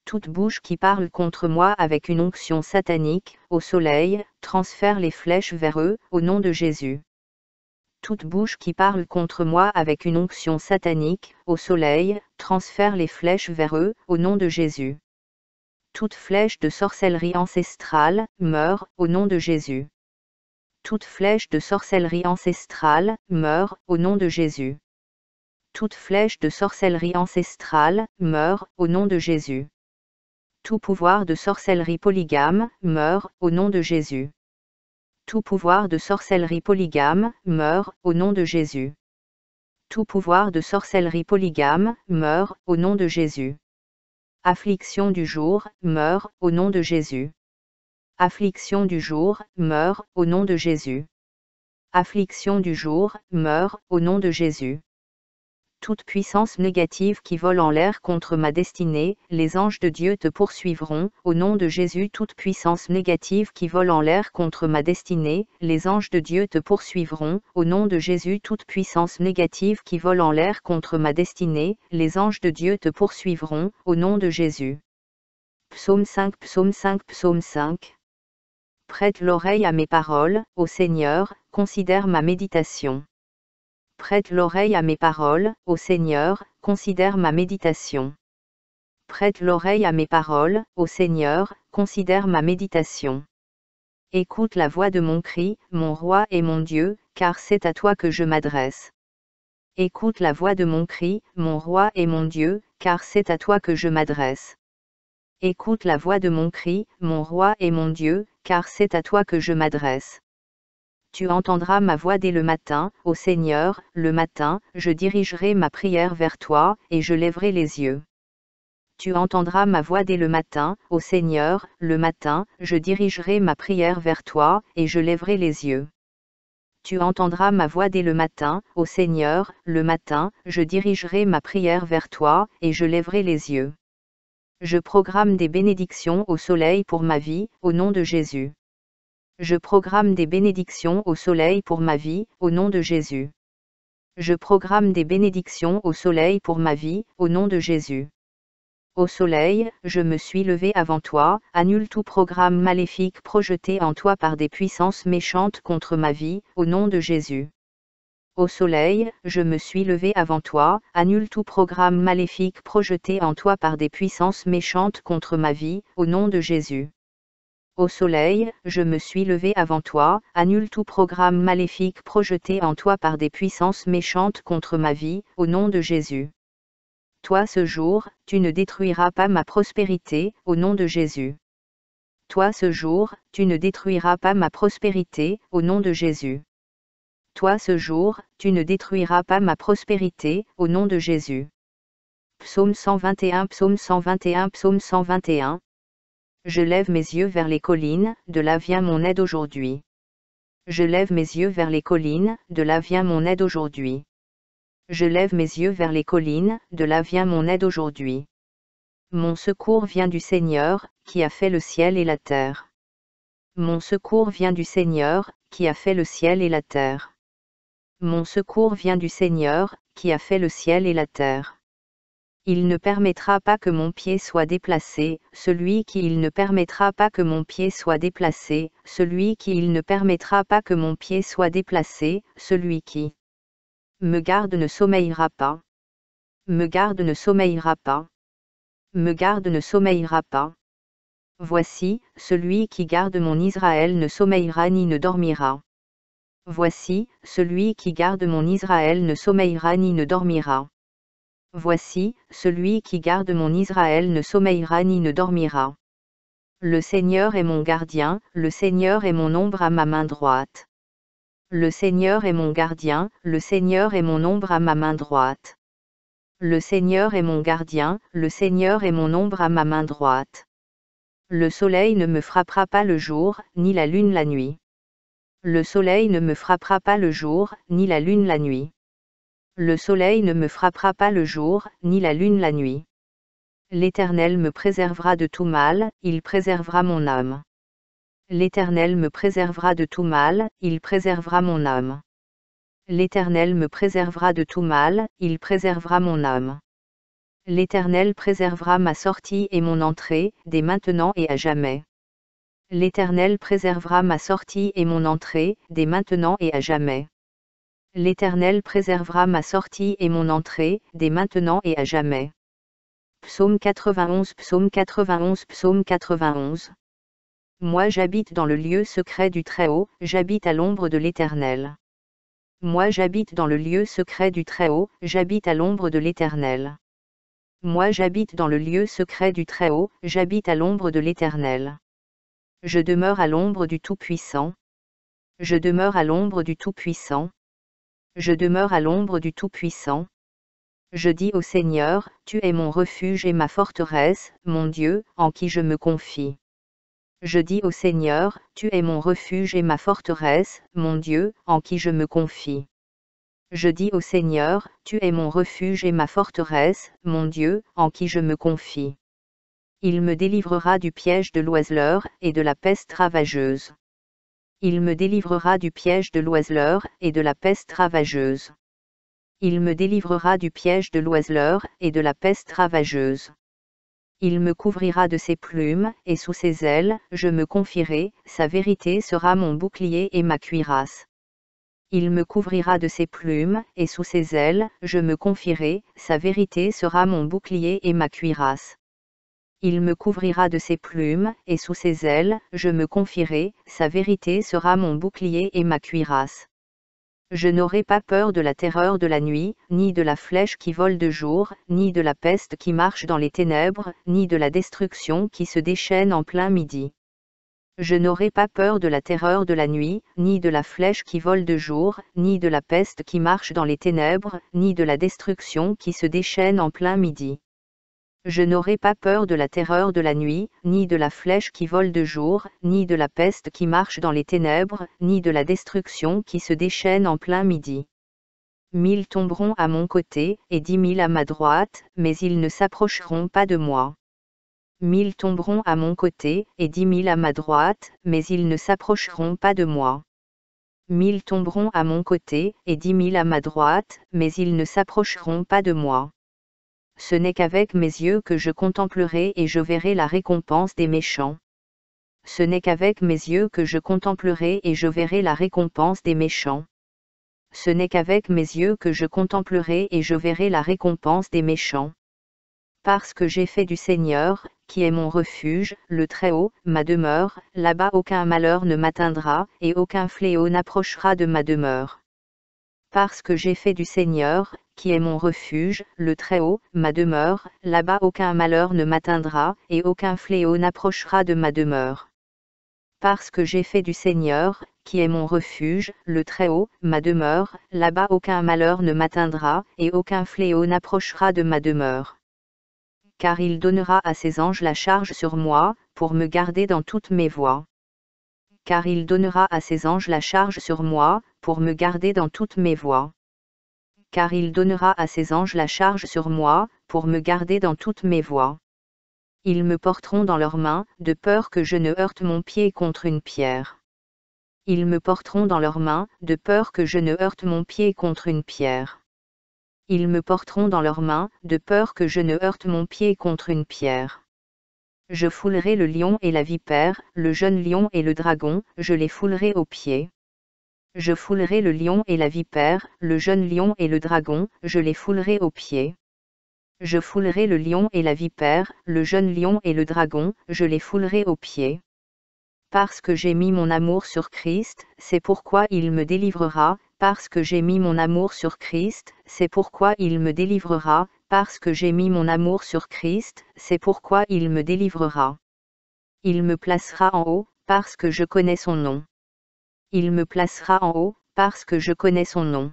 [SPEAKER 1] Toute bouche qui parle contre moi avec une onction satanique, au soleil, transfère les flèches vers eux, au nom de Jésus. Toute bouche qui parle contre moi avec une onction satanique, au soleil, transfère les flèches vers eux, au nom de Jésus. Toute flèche de sorcellerie ancestrale, meurt, au nom de Jésus. Toute flèche de sorcellerie ancestrale, meurt, au nom de Jésus. Toute flèche de sorcellerie ancestrale, meurt, au nom de Jésus. Tout pouvoir de sorcellerie polygame, meurt, au nom de Jésus. Tout pouvoir de sorcellerie polygame, meurt, au nom de Jésus. Tout pouvoir de sorcellerie polygame, meurt, au nom de Jésus. Affliction du jour, meurt, au nom de Jésus. Affliction du jour, meurt, au nom de Jésus. Affliction du jour, meurt, au nom de Jésus. Toute puissance négative qui vole en l'air contre ma destinée, les anges de Dieu te poursuivront, au nom de Jésus. Toute puissance négative qui vole en l'air contre ma destinée, les anges de Dieu te poursuivront, au nom de Jésus. Toute puissance négative qui vole en l'air contre ma destinée, les anges de Dieu te poursuivront, au nom de Jésus. Psaume 5, Psaume 5, Psaume 5. Prête l'oreille à mes paroles, ô Seigneur, considère ma méditation. Prête l'oreille à mes paroles, ô Seigneur, considère ma méditation. Prête l'oreille à mes paroles, ô Seigneur, considère ma méditation. Écoute la voix de mon cri, mon roi et mon Dieu, car c'est à toi que je m'adresse. Écoute la voix de mon cri, mon roi et mon Dieu, car c'est à toi que je m'adresse. Écoute la voix de mon cri, mon roi et mon Dieu, car c'est à toi que je m'adresse. Tu entendras ma voix dès le matin, ô Seigneur, le matin, je dirigerai ma prière vers toi, et je lèverai les yeux. Tu entendras ma voix dès le matin, ô Seigneur, le matin, je dirigerai ma prière vers toi, et je lèverai les yeux. Tu entendras ma voix dès le matin, ô Seigneur, le matin, je dirigerai ma prière vers toi, et je lèverai les yeux. Je programme des bénédictions au soleil pour ma vie, au nom de Jésus. Je programme des bénédictions au soleil pour ma vie, au nom de Jésus. Je programme des bénédictions au soleil pour ma vie, au nom de Jésus. Ô soleil, je me suis levé avant toi, annule tout programme maléfique projeté en toi par des puissances méchantes contre ma vie, au nom de Jésus. Ô soleil, je me suis levé avant toi, annule tout programme maléfique projeté en toi par des puissances méchantes contre ma vie, au nom de Jésus. Ô soleil, je me suis levé avant toi, annule tout programme maléfique projeté en toi par des puissances méchantes contre ma vie, au nom de Jésus. Toi ce jour, tu ne détruiras pas ma prospérité, au nom de Jésus. Toi ce jour, tu ne détruiras pas ma prospérité, au nom de Jésus. Toi ce jour, tu ne détruiras pas ma prospérité, au nom de Jésus. Psaume 121, Psaume 121, Psaume 121. Je lève mes yeux vers les collines, de là vient mon aide aujourd'hui. Je lève mes yeux vers les collines, de là vient mon aide aujourd'hui. Je lève mes yeux vers les collines, de là vient mon aide aujourd'hui. Mon secours vient du Seigneur, qui a fait le ciel et la terre. Mon secours vient du Seigneur, qui a fait le ciel et la terre. Mon secours vient du Seigneur, qui a fait le ciel et la terre. Il ne permettra pas que mon pied soit déplacé, celui qui il ne permettra pas que mon pied soit déplacé, celui qui il ne permettra pas que mon pied soit déplacé, celui qui me garde ne sommeillera pas. Me garde ne sommeillera pas. Me garde ne sommeillera pas. Voici, celui qui garde mon Israël ne sommeillera ni ne dormira. Voici, celui qui garde mon Israël ne sommeillera ni ne dormira. Voici, celui qui garde mon Israël ne sommeillera ni ne dormira. Le Seigneur est mon gardien, le Seigneur est mon ombre à ma main droite. Le Seigneur est mon gardien, le Seigneur est mon ombre à ma main droite. Le Seigneur est mon gardien, le Seigneur est mon ombre à ma main droite. Le soleil ne me frappera pas le jour, ni la lune la nuit. Le soleil ne me frappera pas le jour, ni la lune la nuit. Le soleil ne me frappera pas le jour, ni la lune la nuit. L'Éternel me préservera de tout mal, il préservera mon âme. L'Éternel me préservera de tout mal, il préservera mon âme. L'Éternel me préservera de tout mal, il préservera mon âme. L'Éternel préservera ma sortie et mon entrée, dès maintenant et à jamais. L'Éternel préservera ma sortie et mon entrée, dès maintenant et à jamais. L'Éternel préservera ma sortie et mon entrée, dès maintenant et à jamais. Psaume 91, Psaume 91, Psaume 91. Moi j'habite dans le lieu secret du Très-Haut, j'habite à l'ombre de l'Éternel. Moi j'habite dans le lieu secret du Très-Haut, j'habite à l'ombre de l'Éternel. Moi j'habite dans le lieu secret du Très-Haut, j'habite à l'ombre de l'Éternel. Je demeure à l'ombre du Tout-Puissant. Je demeure à l'ombre du Tout-Puissant. Je demeure à l'ombre du Tout-Puissant. Je dis au Seigneur, tu es mon refuge et ma forteresse, mon Dieu, en qui je me confie. Je dis au Seigneur, tu es mon refuge et ma forteresse, mon Dieu, en qui je me confie. Je dis au Seigneur, tu es mon refuge et ma forteresse, mon Dieu, en qui je me confie. Il me délivrera du piège de l'oiseleur et de la peste ravageuse. Il me délivrera du piège de l'oiseleur et de la peste ravageuse. Il me délivrera du piège de l'oiseleur et de la peste ravageuse. Il me couvrira de ses plumes, et sous ses ailes, je me confierai, sa vérité sera mon bouclier et ma cuirasse. Il me couvrira de ses plumes, et sous ses ailes, je me confierai, sa vérité sera mon bouclier et ma cuirasse. Il me couvrira de ses plumes, et sous ses ailes, je me confierai, sa vérité sera mon bouclier et ma cuirasse. Je n'aurai pas peur de la terreur de la nuit, ni de la flèche qui vole de jour, ni de la peste qui marche dans les ténèbres, ni de la destruction qui se déchaîne en plein midi. Je n'aurai pas peur de la terreur de la nuit, ni de la flèche qui vole de jour, ni de la peste qui marche dans les ténèbres, ni de la destruction qui se déchaîne en plein midi. Je n'aurai pas peur de la terreur de la nuit, ni de la flèche qui vole de jour, ni de la peste qui marche dans les ténèbres, ni de la destruction qui se déchaîne en plein midi. 1000 tomberont à mon côté, et 10 000 à ma droite, mais ils ne s'approcheront pas de moi. 1000 tomberont à mon côté, et 10 000 à ma droite, mais ils ne s'approcheront pas de moi. 1000 tomberont à mon côté, et 10 000 à ma droite, mais ils ne s'approcheront pas de moi. Ce n'est qu'avec mes yeux que je contemplerai et je verrai la récompense des méchants. Ce n'est qu'avec mes yeux que je contemplerai et je verrai la récompense des méchants. Ce n'est qu'avec mes yeux que je contemplerai et je verrai la récompense des méchants. Parce que j'ai fait du Seigneur, qui est mon refuge, le Très-Haut, ma demeure, là-bas aucun malheur ne m'atteindra, et aucun fléau n'approchera de ma demeure. Parce que j'ai fait du Seigneur, qui est mon refuge, le Très-Haut, ma demeure, là-bas aucun malheur ne m'atteindra, et aucun fléau n'approchera de ma demeure. Parce que j'ai fait du Seigneur, qui est mon refuge, le Très-Haut, ma demeure, là-bas aucun malheur ne m'atteindra, et aucun fléau n'approchera de ma demeure. Car il donnera à ses anges la charge sur moi, pour me garder dans toutes mes voies. Car il donnera à ses anges la charge sur moi, pour me garder dans toutes mes voies. Car il donnera à ses anges la charge sur moi, pour me garder dans toutes mes voies. Ils me porteront dans leurs mains, de peur que je ne heurte mon pied contre une pierre. Ils me porteront dans leurs mains, de peur que je ne heurte mon pied contre une pierre. Ils me porteront dans leurs mains, de peur que je ne heurte mon pied contre une pierre. Je foulerai le lion et la vipère, le jeune lion et le dragon, je les foulerai aux pieds. Je foulerai le lion et la vipère, le jeune lion et le dragon, je les foulerai aux pieds. Je foulerai le lion et la vipère, le jeune lion et le dragon, je les foulerai aux pieds. Parce que j'ai mis mon amour sur Christ, c'est pourquoi il me délivrera, parce que j'ai mis mon amour sur Christ, c'est pourquoi il me délivrera, parce que j'ai mis mon amour sur Christ, c'est pourquoi il me délivrera. Il me placera en haut, parce que je connais son nom. Il me placera en haut, parce que je connais son nom.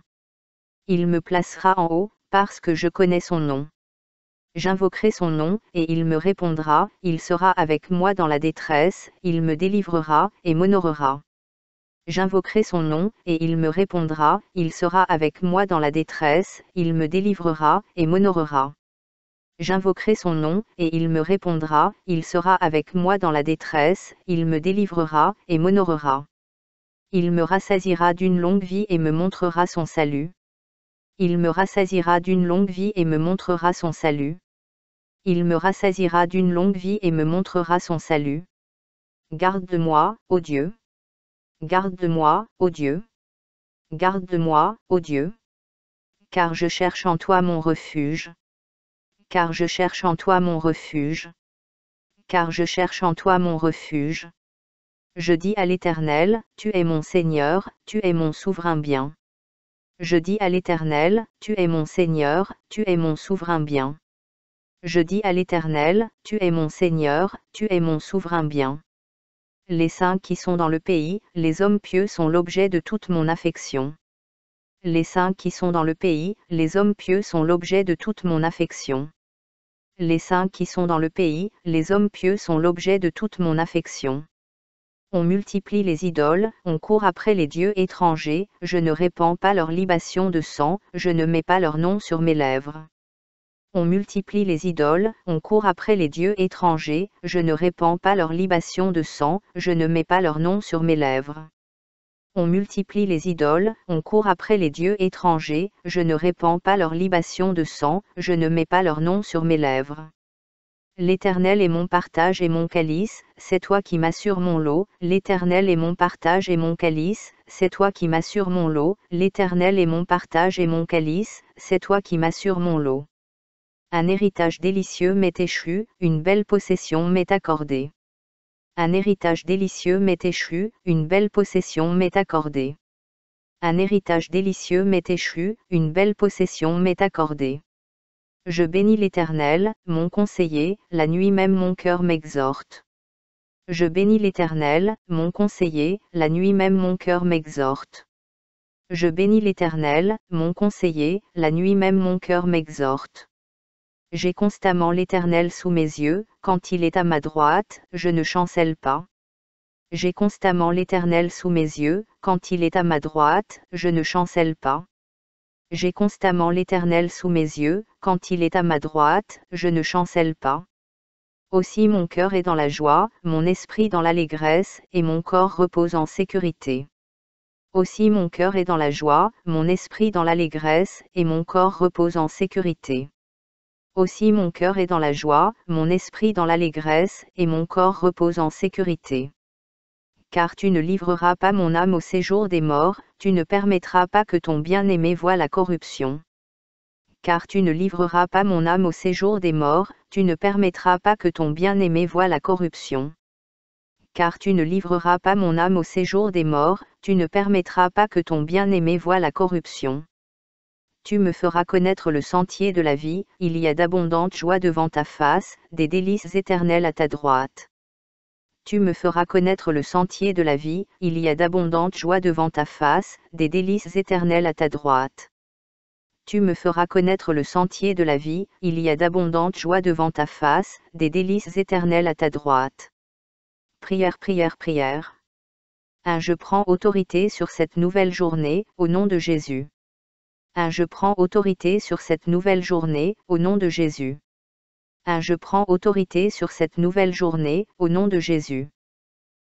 [SPEAKER 1] Il me placera en haut, parce que je connais son nom. J'invoquerai son nom, et il me répondra, il sera avec moi dans la détresse, il me délivrera, et m'honorera. J'invoquerai son nom, et il me répondra, il sera avec moi dans la détresse, il me délivrera, et m'honorera. J'invoquerai son nom, et il me répondra, il sera avec moi dans la détresse, il me délivrera, et m'honorera. Il me rassasiera d'une longue vie et me montrera son salut. Il me rassasiera d'une longue vie et me montrera son salut. Il me rassasiera d'une longue vie et me montrera son salut. Garde de moi, ô Dieu. Garde de moi, ô Dieu. Garde de moi, ô Dieu. Car je cherche en toi mon refuge. Car je cherche en toi mon refuge. Car je cherche en toi mon refuge. Je dis à l'Éternel, tu es mon Seigneur, tu es mon souverain bien. Je dis à l'Éternel, tu es mon Seigneur, tu es mon souverain bien. Je dis à l'Éternel, tu es mon Seigneur, tu es mon souverain bien. Les saints qui sont dans le pays, les hommes pieux sont l'objet de toute mon affection. Les saints qui sont dans le pays, les hommes pieux sont l'objet de toute mon affection. Les saints qui sont dans le pays, les hommes pieux sont l'objet de toute mon affection. On multiplie les idoles, on court après les dieux étrangers, je ne répands pas leur libation de sang, je ne mets pas leur nom sur mes lèvres. On multiplie les idoles, on court après les dieux étrangers, je ne répands pas leur libation de sang, je ne mets pas leur nom sur mes lèvres. On multiplie les idoles, on court après les dieux étrangers, je ne répands pas leur libation de sang, je ne mets pas leur nom sur mes lèvres. L'Éternel est mon partage et mon calice, c'est toi qui m'assures mon lot, l'Éternel est mon partage et mon calice, c'est toi qui m'assures mon lot, l'Éternel est mon partage et mon calice, c'est toi qui m'assures mon lot. Un héritage délicieux m'est échu, une belle possession m'est accordée. Un héritage délicieux m'est échu, une belle possession m'est accordée. Un héritage délicieux m'est échu, une belle possession m'est accordée. Je bénis l'Éternel, mon conseiller, la nuit même mon cœur m'exhorte. Je bénis l'Éternel, mon conseiller, la nuit même mon cœur m'exhorte. Je bénis l'Éternel, mon conseiller, la nuit même mon cœur m'exhorte. J'ai constamment l'Éternel sous mes yeux, quand il est à ma droite, je ne chancelle pas. J'ai constamment l'Éternel sous mes yeux, quand il est à ma droite, je ne chancelle pas. J'ai constamment l'Éternel sous mes yeux, quand il est à ma droite, je ne chancelle pas. Aussi mon cœur est dans la joie, mon esprit dans l'allégresse, et mon corps repose en sécurité. Aussi mon cœur est dans la joie, mon esprit dans l'allégresse, et mon corps repose en sécurité. Aussi mon cœur est dans la joie, mon esprit dans l'allégresse, et mon corps repose en sécurité. Car tu ne livreras pas mon âme au séjour des morts, tu ne permettras pas que ton bien-aimé voie la corruption. Car tu ne livreras pas mon âme au séjour des morts, tu ne permettras pas que ton bien-aimé voie la corruption. Car tu ne livreras pas mon âme au séjour des morts, tu ne permettras pas que ton bien-aimé voie la corruption. Tu me feras connaître le sentier de la vie, il y a d'abondantes joies devant ta face, des délices éternelles à ta droite. Tu me feras connaître le sentier de la vie, il y a d'abondantes joies devant ta face, des délices éternelles à ta droite. Tu me feras connaître le sentier de la vie, il y a d'abondantes joies devant ta face, des délices éternelles à ta droite. Prière, prière, prière. 1. Je prends autorité sur cette nouvelle journée, au nom de Jésus. 1. Je prends autorité sur cette nouvelle journée, au nom de Jésus. 1. Je prends autorité sur cette nouvelle journée, au nom de Jésus.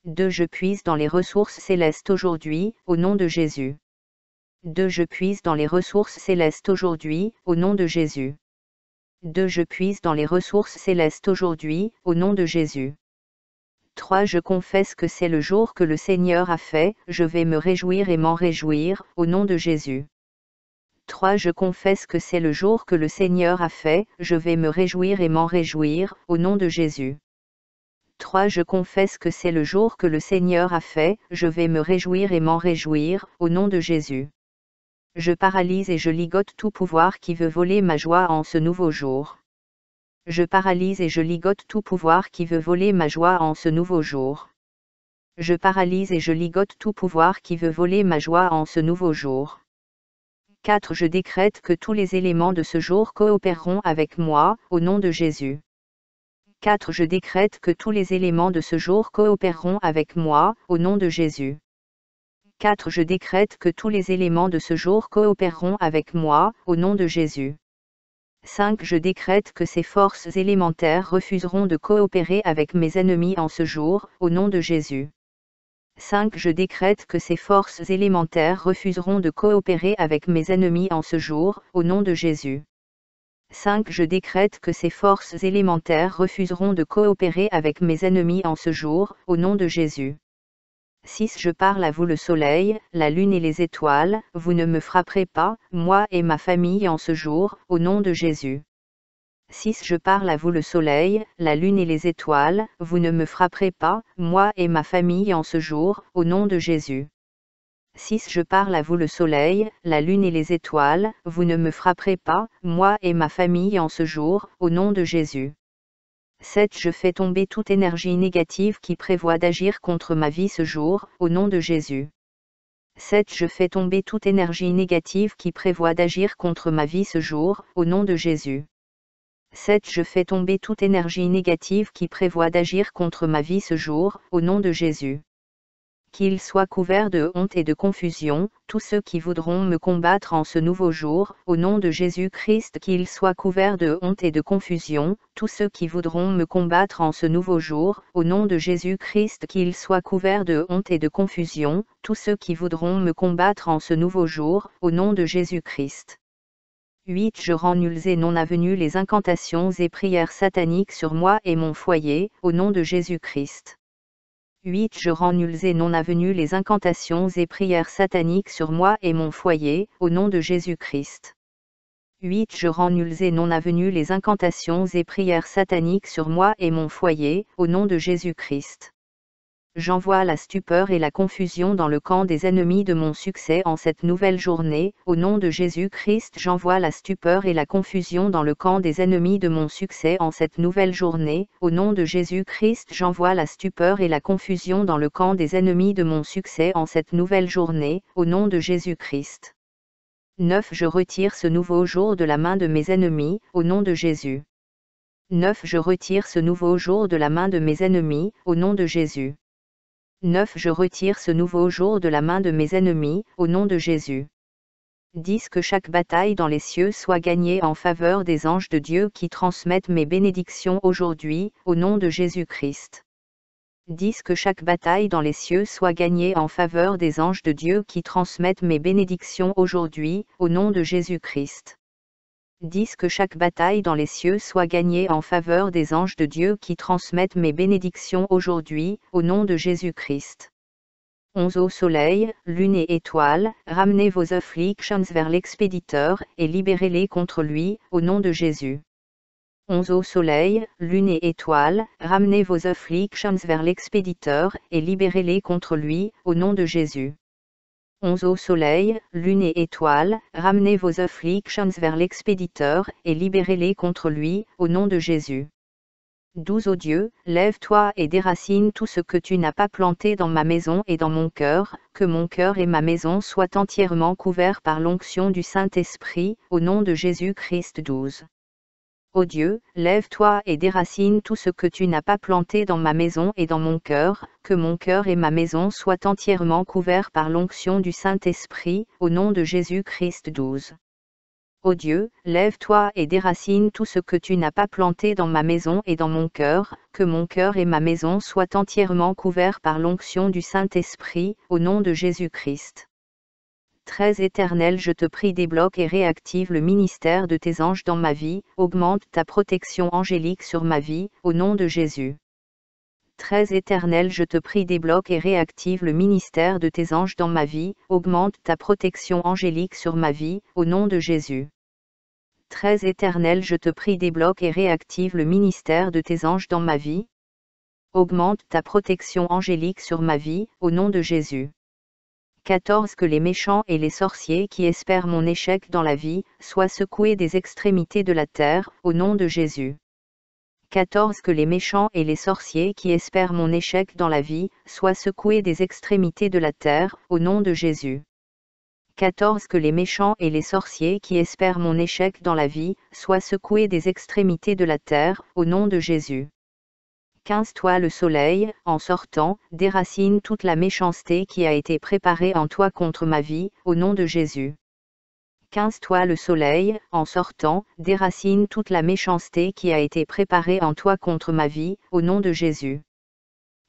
[SPEAKER 1] 2. Je puise dans les ressources célestes aujourd'hui, au nom de Jésus. 2. Je puise dans les ressources célestes aujourd'hui, au nom de Jésus. 2. Je puise dans les ressources célestes aujourd'hui, au nom de Jésus. 3. Je confesse que c'est le jour que le Seigneur a fait, je vais me réjouir et m'en réjouir, au nom de Jésus. 3. Je confesse que c'est le jour que le Seigneur a fait, je vais me réjouir et m'en réjouir, au nom de Jésus. 3. Je confesse que c'est le jour que le Seigneur a fait, je vais me réjouir et m'en réjouir, au nom de Jésus. Je paralyse et je ligote tout pouvoir qui veut voler ma joie en ce nouveau jour. Je paralyse et je ligote tout pouvoir qui veut voler ma joie en ce nouveau jour. Je paralyse et je ligote tout pouvoir qui veut voler ma joie en ce nouveau jour. 4. Je décrète que tous les éléments de ce jour coopéreront avec moi, au nom de Jésus. 4. Je décrète que tous les éléments de ce jour coopéreront avec moi, au nom de Jésus. 4. Je décrète que tous les éléments de ce jour coopéreront avec moi, au nom de Jésus. 5. Je décrète que ces forces élémentaires refuseront de coopérer avec mes ennemis en ce jour, au nom de Jésus. 5. Je décrète que ces forces élémentaires refuseront de coopérer avec mes ennemis en ce jour, au nom de Jésus. 5. Je décrète que ces forces élémentaires refuseront de coopérer avec mes ennemis en ce jour, au nom de Jésus. 6. Je parle à vous le soleil, la lune et les étoiles, vous ne me frapperez pas, moi et ma famille en ce jour, au nom de Jésus. 6. Je parle à vous le soleil, la lune et les étoiles, vous ne me frapperez pas, moi et ma famille en ce jour, au nom de Jésus. 6. Je parle à vous le soleil, la lune et les étoiles, vous ne me frapperez pas, moi et ma famille en ce jour, au nom de Jésus. 7. Je fais tomber toute énergie négative qui prévoit d'agir contre ma vie ce jour, au nom de Jésus. 7. Je fais tomber toute énergie négative qui prévoit d'agir contre ma vie ce jour, au nom de Jésus. 7. Je fais tomber toute énergie négative qui prévoit d'agir contre ma vie ce jour, au nom de Jésus. Qu'ils soient couverts de honte et de confusion, tous ceux qui voudront me combattre en ce nouveau jour, au nom de Jésus-Christ. Qu'ils soient couverts de honte et de confusion, tous ceux qui voudront me combattre en ce nouveau jour, au nom de Jésus-Christ. Qu'ils soient couverts de honte et de confusion, tous ceux qui voudront me combattre en ce nouveau jour, au nom de Jésus-Christ. 8. Je rends nulles et non avenues les incantations et prières sataniques sur moi et mon foyer, au nom de Jésus-Christ. 8. Je rends nulles et non avenues les incantations et prières sataniques sur moi et mon foyer, au nom de Jésus-Christ. 8. Je rends nulles et non avenues les incantations et prières sataniques sur moi et mon foyer, au nom de Jésus-Christ. J'envoie la stupeur et la confusion dans le camp des ennemis de mon succès en cette nouvelle journée, au nom de Jésus-Christ. J'envoie la stupeur et la confusion dans le camp des ennemis de mon succès en cette nouvelle journée, au nom de Jésus-Christ. J'envoie la stupeur et la confusion dans le camp des ennemis de mon succès en cette nouvelle journée, au nom de Jésus-Christ. 9. Je retire ce nouveau jour de la main de mes ennemis, au nom de Jésus. 9. Je retire ce nouveau jour de la main de mes ennemis, au nom de Jésus. 9. Je retire ce nouveau jour de la main de mes ennemis, au nom de Jésus. 10. Que chaque bataille dans les cieux soit gagnée en faveur des anges de Dieu qui transmettent mes bénédictions aujourd'hui, au nom de Jésus-Christ. 10. Que chaque bataille dans les cieux soit gagnée en faveur des anges de Dieu qui transmettent mes bénédictions aujourd'hui, au nom de Jésus-Christ. 10. Que chaque bataille dans les cieux soit gagnée en faveur des anges de Dieu qui transmettent mes bénédictions aujourd'hui, au nom de Jésus-Christ. 11. Au soleil, lune et étoiles, ramenez vos afflictions vers l'expéditeur, et libérez-les contre lui, au nom de Jésus. 11. Au soleil, lune et étoiles, ramenez vos afflictions vers l'expéditeur, et libérez-les contre lui, au nom de Jésus. 11. Au soleil, lune et étoiles, ramenez vos afflictions vers l'expéditeur, et libérez-les contre lui, au nom de Jésus. 12. Ô Dieu, lève-toi et déracine tout ce que tu n'as pas planté dans ma maison et dans mon cœur, que mon cœur et ma maison soient entièrement couverts par l'onction du Saint-Esprit, au nom de Jésus-Christ. 12. Ô Dieu, lève-toi et déracine tout ce que tu n'as pas planté dans ma maison et dans mon cœur, que mon cœur et ma maison soient entièrement couverts par l'onction du Saint-Esprit, au nom de Jésus-Christ. 12. Ô Dieu, lève-toi et déracine tout ce que tu n'as pas planté dans ma maison et dans mon cœur, que mon cœur et ma maison soient entièrement couverts par l'onction du Saint-Esprit, au nom de Jésus-Christ. Très éternel, je te prie, débloque et réactive le ministère de tes anges dans ma vie, augmente ta protection angélique sur ma vie, au nom de Jésus. Très éternel, je te prie, débloque et réactive le ministère de tes anges dans ma vie, augmente ta protection angélique sur ma vie, au nom de Jésus. Très éternel, je te prie, débloque et réactive le ministère de tes anges dans ma vie, augmente ta protection angélique sur ma vie, au nom de Jésus. 14. Que les méchants et les sorciers qui espèrent mon échec dans la vie, soient secoués des extrémités de la terre, au nom de Jésus. 14. Que les méchants et les sorciers qui espèrent mon échec dans la vie, soient secoués des extrémités de la terre, au nom de Jésus. 14. Que les méchants et les sorciers qui espèrent mon échec dans la vie, soient secoués des extrémités de la terre, au nom de Jésus. 15. Toi le soleil, en sortant, déracine toute la méchanceté qui a été préparée en toi contre ma vie, au nom de Jésus. 15. Toi le soleil, en sortant, déracine toute la méchanceté qui a été préparée en toi contre ma vie, au nom de Jésus.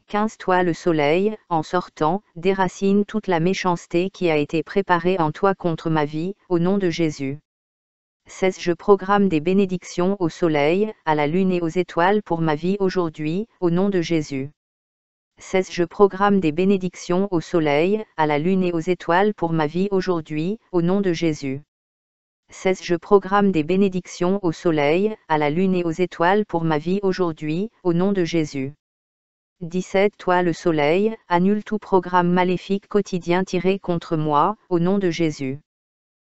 [SPEAKER 1] 15. Toi le soleil, en sortant, déracine toute la méchanceté qui a été préparée en toi contre ma vie, au nom de Jésus. 16. Je programme des bénédictions au soleil, à la lune et aux étoiles pour ma vie aujourd'hui, au nom de Jésus. 16. Je programme des bénédictions au soleil, à la lune et aux étoiles pour ma vie aujourd'hui, au nom de Jésus. 16. Je programme des bénédictions au soleil, à la lune et aux étoiles pour ma vie aujourd'hui, au nom de Jésus. 17. Toi le soleil, annule tout programme maléfique quotidien tiré contre moi, au nom de Jésus.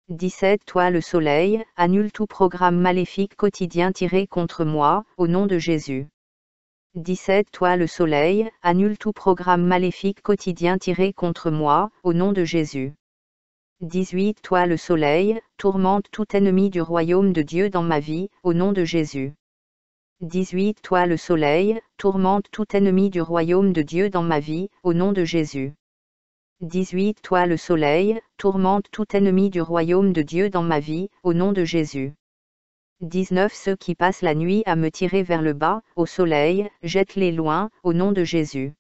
[SPEAKER 1] 17. Toi le soleil, annule tout programme maléfique quotidien tiré contre moi, au nom de Jésus. 17. Toi le soleil, annule tout programme maléfique quotidien tiré contre moi, au nom de Jésus. 18. Toi le soleil, tourmente tout ennemi du royaume de Dieu dans ma vie, au nom de Jésus. 18. Toi le soleil, tourmente tout ennemi du royaume de Dieu dans ma vie, au nom de Jésus. 18. Toi le soleil, tourmente tout ennemi du royaume de Dieu dans ma vie, au nom de Jésus. 19. Ceux qui passent la nuit à me tirer vers le bas, au soleil, jette-les loin, au nom de Jésus.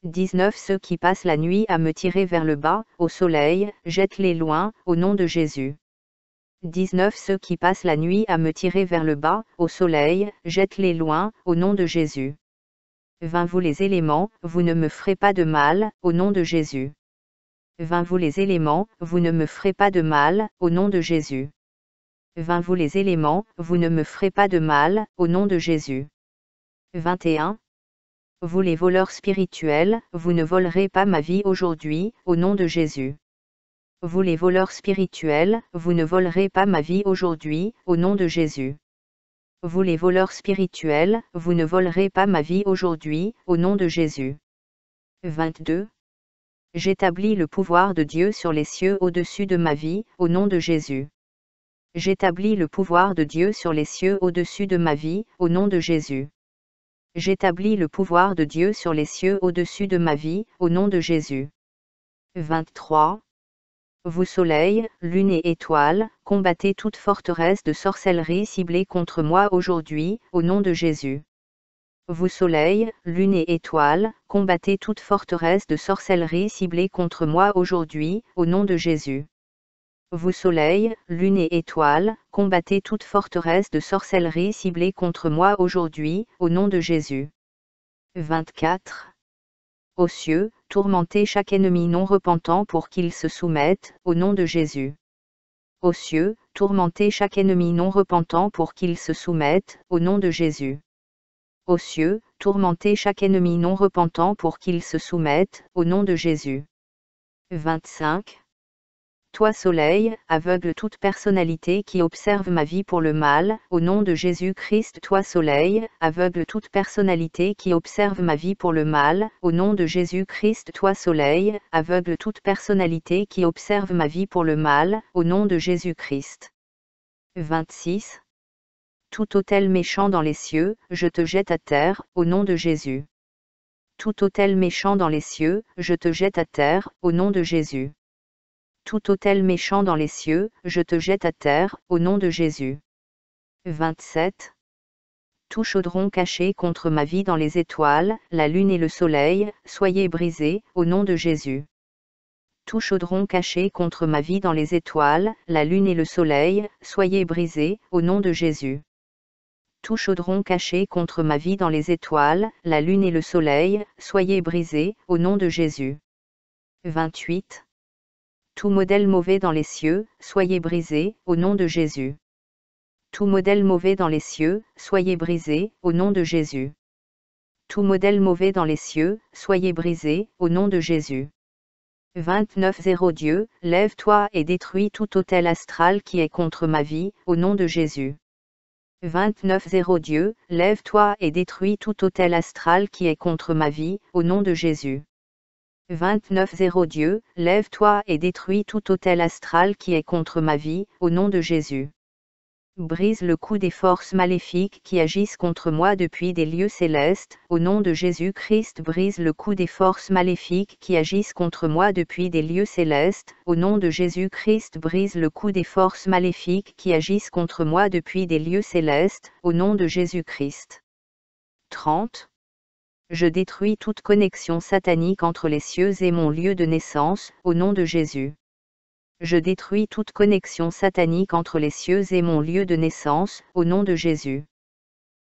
[SPEAKER 1] 19. Ceux qui passent la nuit à me tirer vers le bas, au soleil, jette-les loin, au nom de Jésus. 19. Ceux qui passent la nuit à me tirer vers le bas, au soleil, jette-les loin, au nom de Jésus. 20. Vous les éléments, vous ne me ferez pas de mal, au nom de Jésus. 20. Vous les éléments, vous ne me ferez pas de mal, au nom de Jésus. 20. Vous les éléments, vous ne me ferez pas de mal, au nom de Jésus. 21. Vous les voleurs spirituels, vous ne volerez pas ma vie aujourd'hui, au nom de Jésus. Vous les voleurs spirituels, vous ne volerez pas ma vie aujourd'hui, au nom de Jésus. Vous les voleurs spirituels, vous ne volerez pas ma vie aujourd'hui, au nom de Jésus. 22. J'établis le pouvoir de Dieu sur les cieux au-dessus de ma vie, au nom de Jésus. J'établis le pouvoir de Dieu sur les cieux au-dessus de ma vie, au nom de Jésus. J'établis le pouvoir de Dieu sur les cieux au-dessus de ma vie, au nom de Jésus. 23. Vous soleil, lune et étoiles, combattez toute forteresse de sorcellerie ciblée contre moi aujourd'hui, au nom de Jésus. Vous soleil, lune et étoiles, combattez toute forteresse de sorcellerie ciblée contre moi aujourd'hui, au nom de Jésus. Vous soleil, lune et étoiles, combattez toute forteresse de sorcellerie ciblée contre moi aujourd'hui, au nom de Jésus. 24. Aux cieux, tourmentez chaque ennemi non repentant pour qu'il se soumette, au nom de Jésus. Aux cieux, tourmentez chaque ennemi non repentant pour qu'il se soumette, au nom de Jésus. Aux cieux, tourmentez chaque ennemi non repentant pour qu'il se soumette, au nom de Jésus. 25. Toi soleil, aveugle toute personnalité qui observe ma vie pour le mal, au nom de Jésus-Christ. Toi soleil, aveugle toute personnalité qui observe ma vie pour le mal, au nom de Jésus-Christ. Toi soleil, aveugle toute personnalité qui observe ma vie pour le mal, au nom de Jésus-Christ. 26. Tout autel méchant dans les cieux, je te jette à terre, au nom de Jésus. Tout autel méchant dans les cieux, je te jette à terre, au nom de Jésus. Tout autel méchant dans les cieux, je te jette à terre, au nom de Jésus. 27. Tout chaudron caché contre ma vie dans les étoiles, la lune et le soleil, soyez brisés, au nom de Jésus. Tout chaudron caché contre ma vie dans les étoiles, la lune et le soleil, soyez brisés, au nom de Jésus. Tout chaudron caché contre ma vie dans les étoiles, la lune et le soleil, soyez brisés, au nom de Jésus. 28. Tout modèle mauvais dans les cieux, soyez brisés, au nom de Jésus. Tout modèle mauvais dans les cieux, soyez brisés, au nom de Jésus. Tout modèle mauvais dans les cieux, soyez brisés, au nom de Jésus. 29. Dieu, lève-toi et détruis tout autel astral qui est contre ma vie, au nom de Jésus. 29. Dieu, lève-toi et détruis tout autel astral qui est contre ma vie, au nom de Jésus. 29. Dieu, lève-toi et détruis tout autel astral qui est contre ma vie, au nom de Jésus. Brise le coup des forces maléfiques qui agissent contre moi depuis des lieux célestes, au nom de Jésus-Christ. Brise le coup des forces maléfiques qui agissent contre moi depuis des lieux célestes, au nom de Jésus-Christ. Brise le coup des forces maléfiques qui agissent contre moi depuis des lieux célestes, au nom de Jésus-Christ. 30. Je détruis toute connexion satanique entre les cieux et mon lieu de naissance, au nom de Jésus. Je détruis toute connexion satanique entre les cieux et mon lieu de naissance, au nom de Jésus.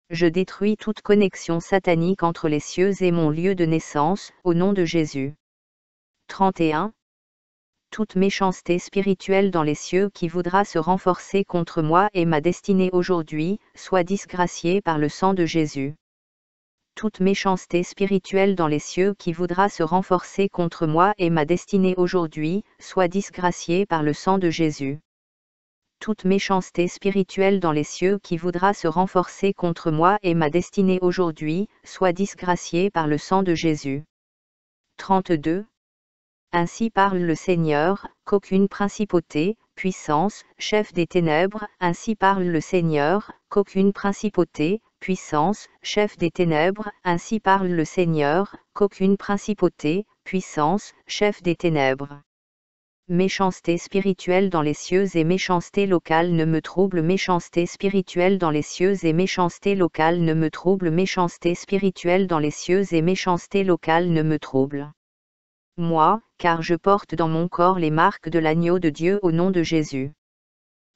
[SPEAKER 1] Je détruis toute connexion satanique entre les cieux et mon lieu de naissance, au nom de Jésus. 31. Toute méchanceté spirituelle dans les cieux qui voudra se renforcer contre moi et ma destinée aujourd'hui, soit disgraciée par le sang de Jésus. Toute méchanceté spirituelle dans les cieux qui voudra se renforcer contre moi et ma destinée aujourd'hui, soit disgraciée par le sang de Jésus. Toute méchanceté spirituelle dans les cieux qui voudra se renforcer contre moi et ma destinée aujourd'hui, soit disgraciée par le sang de Jésus. 32. Ainsi parle le Seigneur, qu'aucune principauté, puissance, chef des ténèbres, ainsi parle le Seigneur, qu'aucune principauté, puissance, chef des ténèbres, ainsi parle le Seigneur, qu'aucune principauté, puissance, chef des ténèbres. Méchanceté spirituelle dans les cieux et méchanceté locale ne me trouble. Méchanceté spirituelle dans les cieux et méchanceté locale ne me trouble. Méchanceté spirituelle dans les cieux et méchanceté locale ne me trouble. Moi, car je porte dans mon corps les marques de l'agneau de Dieu au nom de Jésus.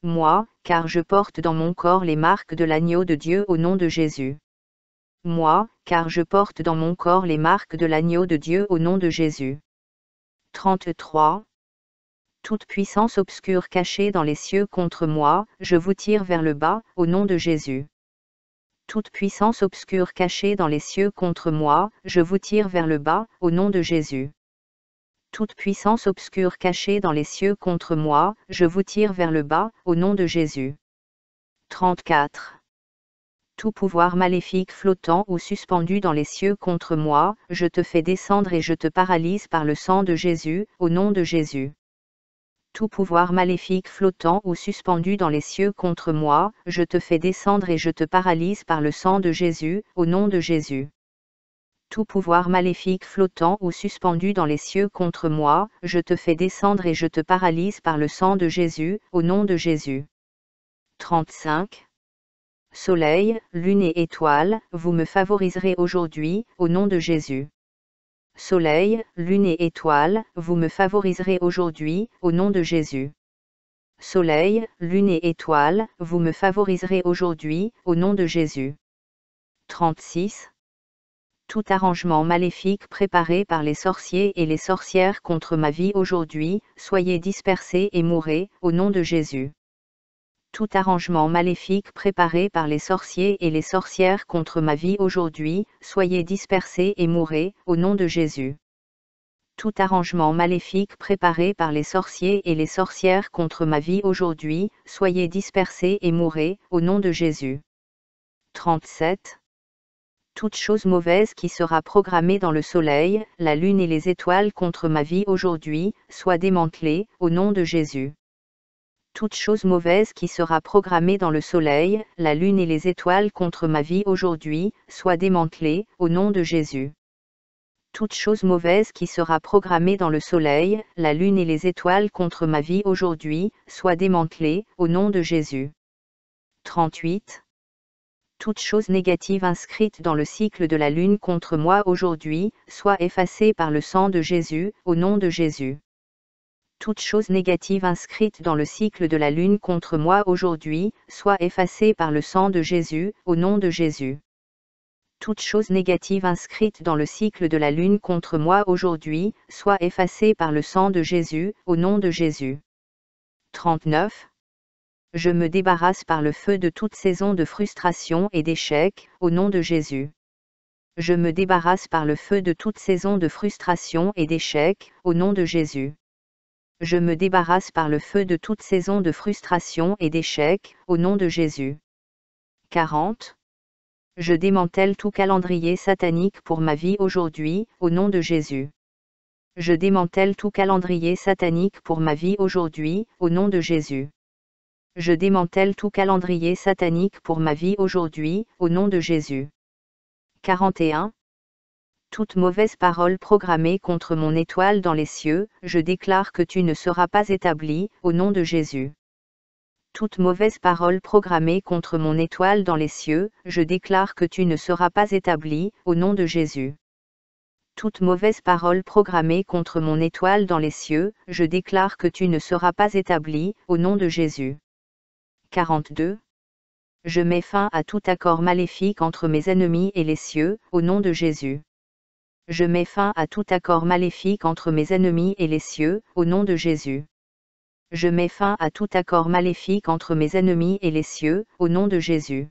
[SPEAKER 1] Moi, car je porte dans mon corps les marques de l'agneau de Dieu au nom de Jésus. Moi, car je porte dans mon corps les marques de l'agneau de Dieu au nom de Jésus. 33. Toute puissance obscure cachée dans les cieux contre moi, je vous tire vers le bas, au nom de Jésus. Toute puissance obscure cachée dans les cieux contre moi, je vous tire vers le bas, au nom de Jésus. Toute puissance obscure cachée dans les cieux contre moi, je vous tire vers le bas, au nom de Jésus. 34. Tout pouvoir maléfique flottant ou suspendu dans les cieux contre moi, je te fais descendre et je te paralyse par le sang de Jésus, au nom de Jésus. Tout pouvoir maléfique flottant ou suspendu dans les cieux contre moi, je te fais descendre et je te paralyse par le sang de Jésus, au nom de Jésus. Tout pouvoir maléfique flottant ou suspendu dans les cieux contre moi, je te fais descendre et je te paralyse par le sang de Jésus, au nom de Jésus. 35. Soleil, lune et étoiles, vous me favoriserez aujourd'hui, au nom de Jésus. Soleil, lune et étoiles, vous me favoriserez aujourd'hui, au nom de Jésus. Soleil, lune et étoiles, vous me favoriserez aujourd'hui, au nom de Jésus. 36. Tout arrangement maléfique préparé par les sorciers et les sorcières contre ma vie aujourd'hui, soyez dispersés et mourrez, au nom de Jésus. Tout arrangement maléfique préparé par les sorciers et les sorcières contre ma vie aujourd'hui, soyez dispersés et mourrez, au nom de Jésus. Tout arrangement maléfique préparé par les sorciers et les sorcières contre ma vie aujourd'hui, soyez dispersés et mourrez, au nom de Jésus. 37. Toute chose mauvaise qui sera programmée dans le soleil, la lune et les étoiles contre ma vie aujourd'hui, soit démantelée, au nom de Jésus. Toute chose mauvaise qui sera programmée dans le soleil, la lune et les étoiles contre ma vie aujourd'hui, soit démantelée, au nom de Jésus. Toute chose mauvaise qui sera programmée dans le soleil, la lune et les étoiles contre ma vie aujourd'hui, soit démantelée, au nom de Jésus. 38. Toute chose négative inscrite dans le cycle de la lune contre moi aujourd'hui, soit effacée par le sang de Jésus, au nom de Jésus. Toute chose négative inscrite dans le cycle de la lune contre moi aujourd'hui, soit effacée par le sang de Jésus, au nom de Jésus. Toute chose négative inscrite dans le cycle de la lune contre moi aujourd'hui, soit effacée par le sang de Jésus, au nom de Jésus. 39. Je me débarrasse par le feu de toute saison de frustration et d'échec, au nom de Jésus. Je me débarrasse par le feu de toute saison de frustration et d'échec, au nom de Jésus. Je me débarrasse par le feu de toute saison de frustration et d'échec, au nom de Jésus. 40. Je démantèle tout calendrier satanique pour ma vie aujourd'hui, au nom de Jésus. Je démantèle tout calendrier satanique pour ma vie aujourd'hui, au nom de Jésus. Je démantèle tout calendrier satanique pour ma vie aujourd'hui, au nom de Jésus. 41. Toute mauvaise parole programmée contre mon étoile dans les cieux, je déclare que tu ne seras pas établi, au nom de Jésus. Toute mauvaise parole programmée contre mon étoile dans les cieux, je déclare que tu ne seras pas établi, au nom de Jésus. Toute mauvaise parole programmée contre mon étoile dans les cieux, je déclare que tu ne seras pas établi, au nom de Jésus. 42. Je mets fin à tout accord maléfique entre mes ennemis et les cieux, au nom de Jésus. Je mets fin à tout accord maléfique entre mes ennemis et les cieux, au nom de Jésus. Je mets fin à tout accord maléfique entre mes ennemis et les cieux, au nom de Jésus.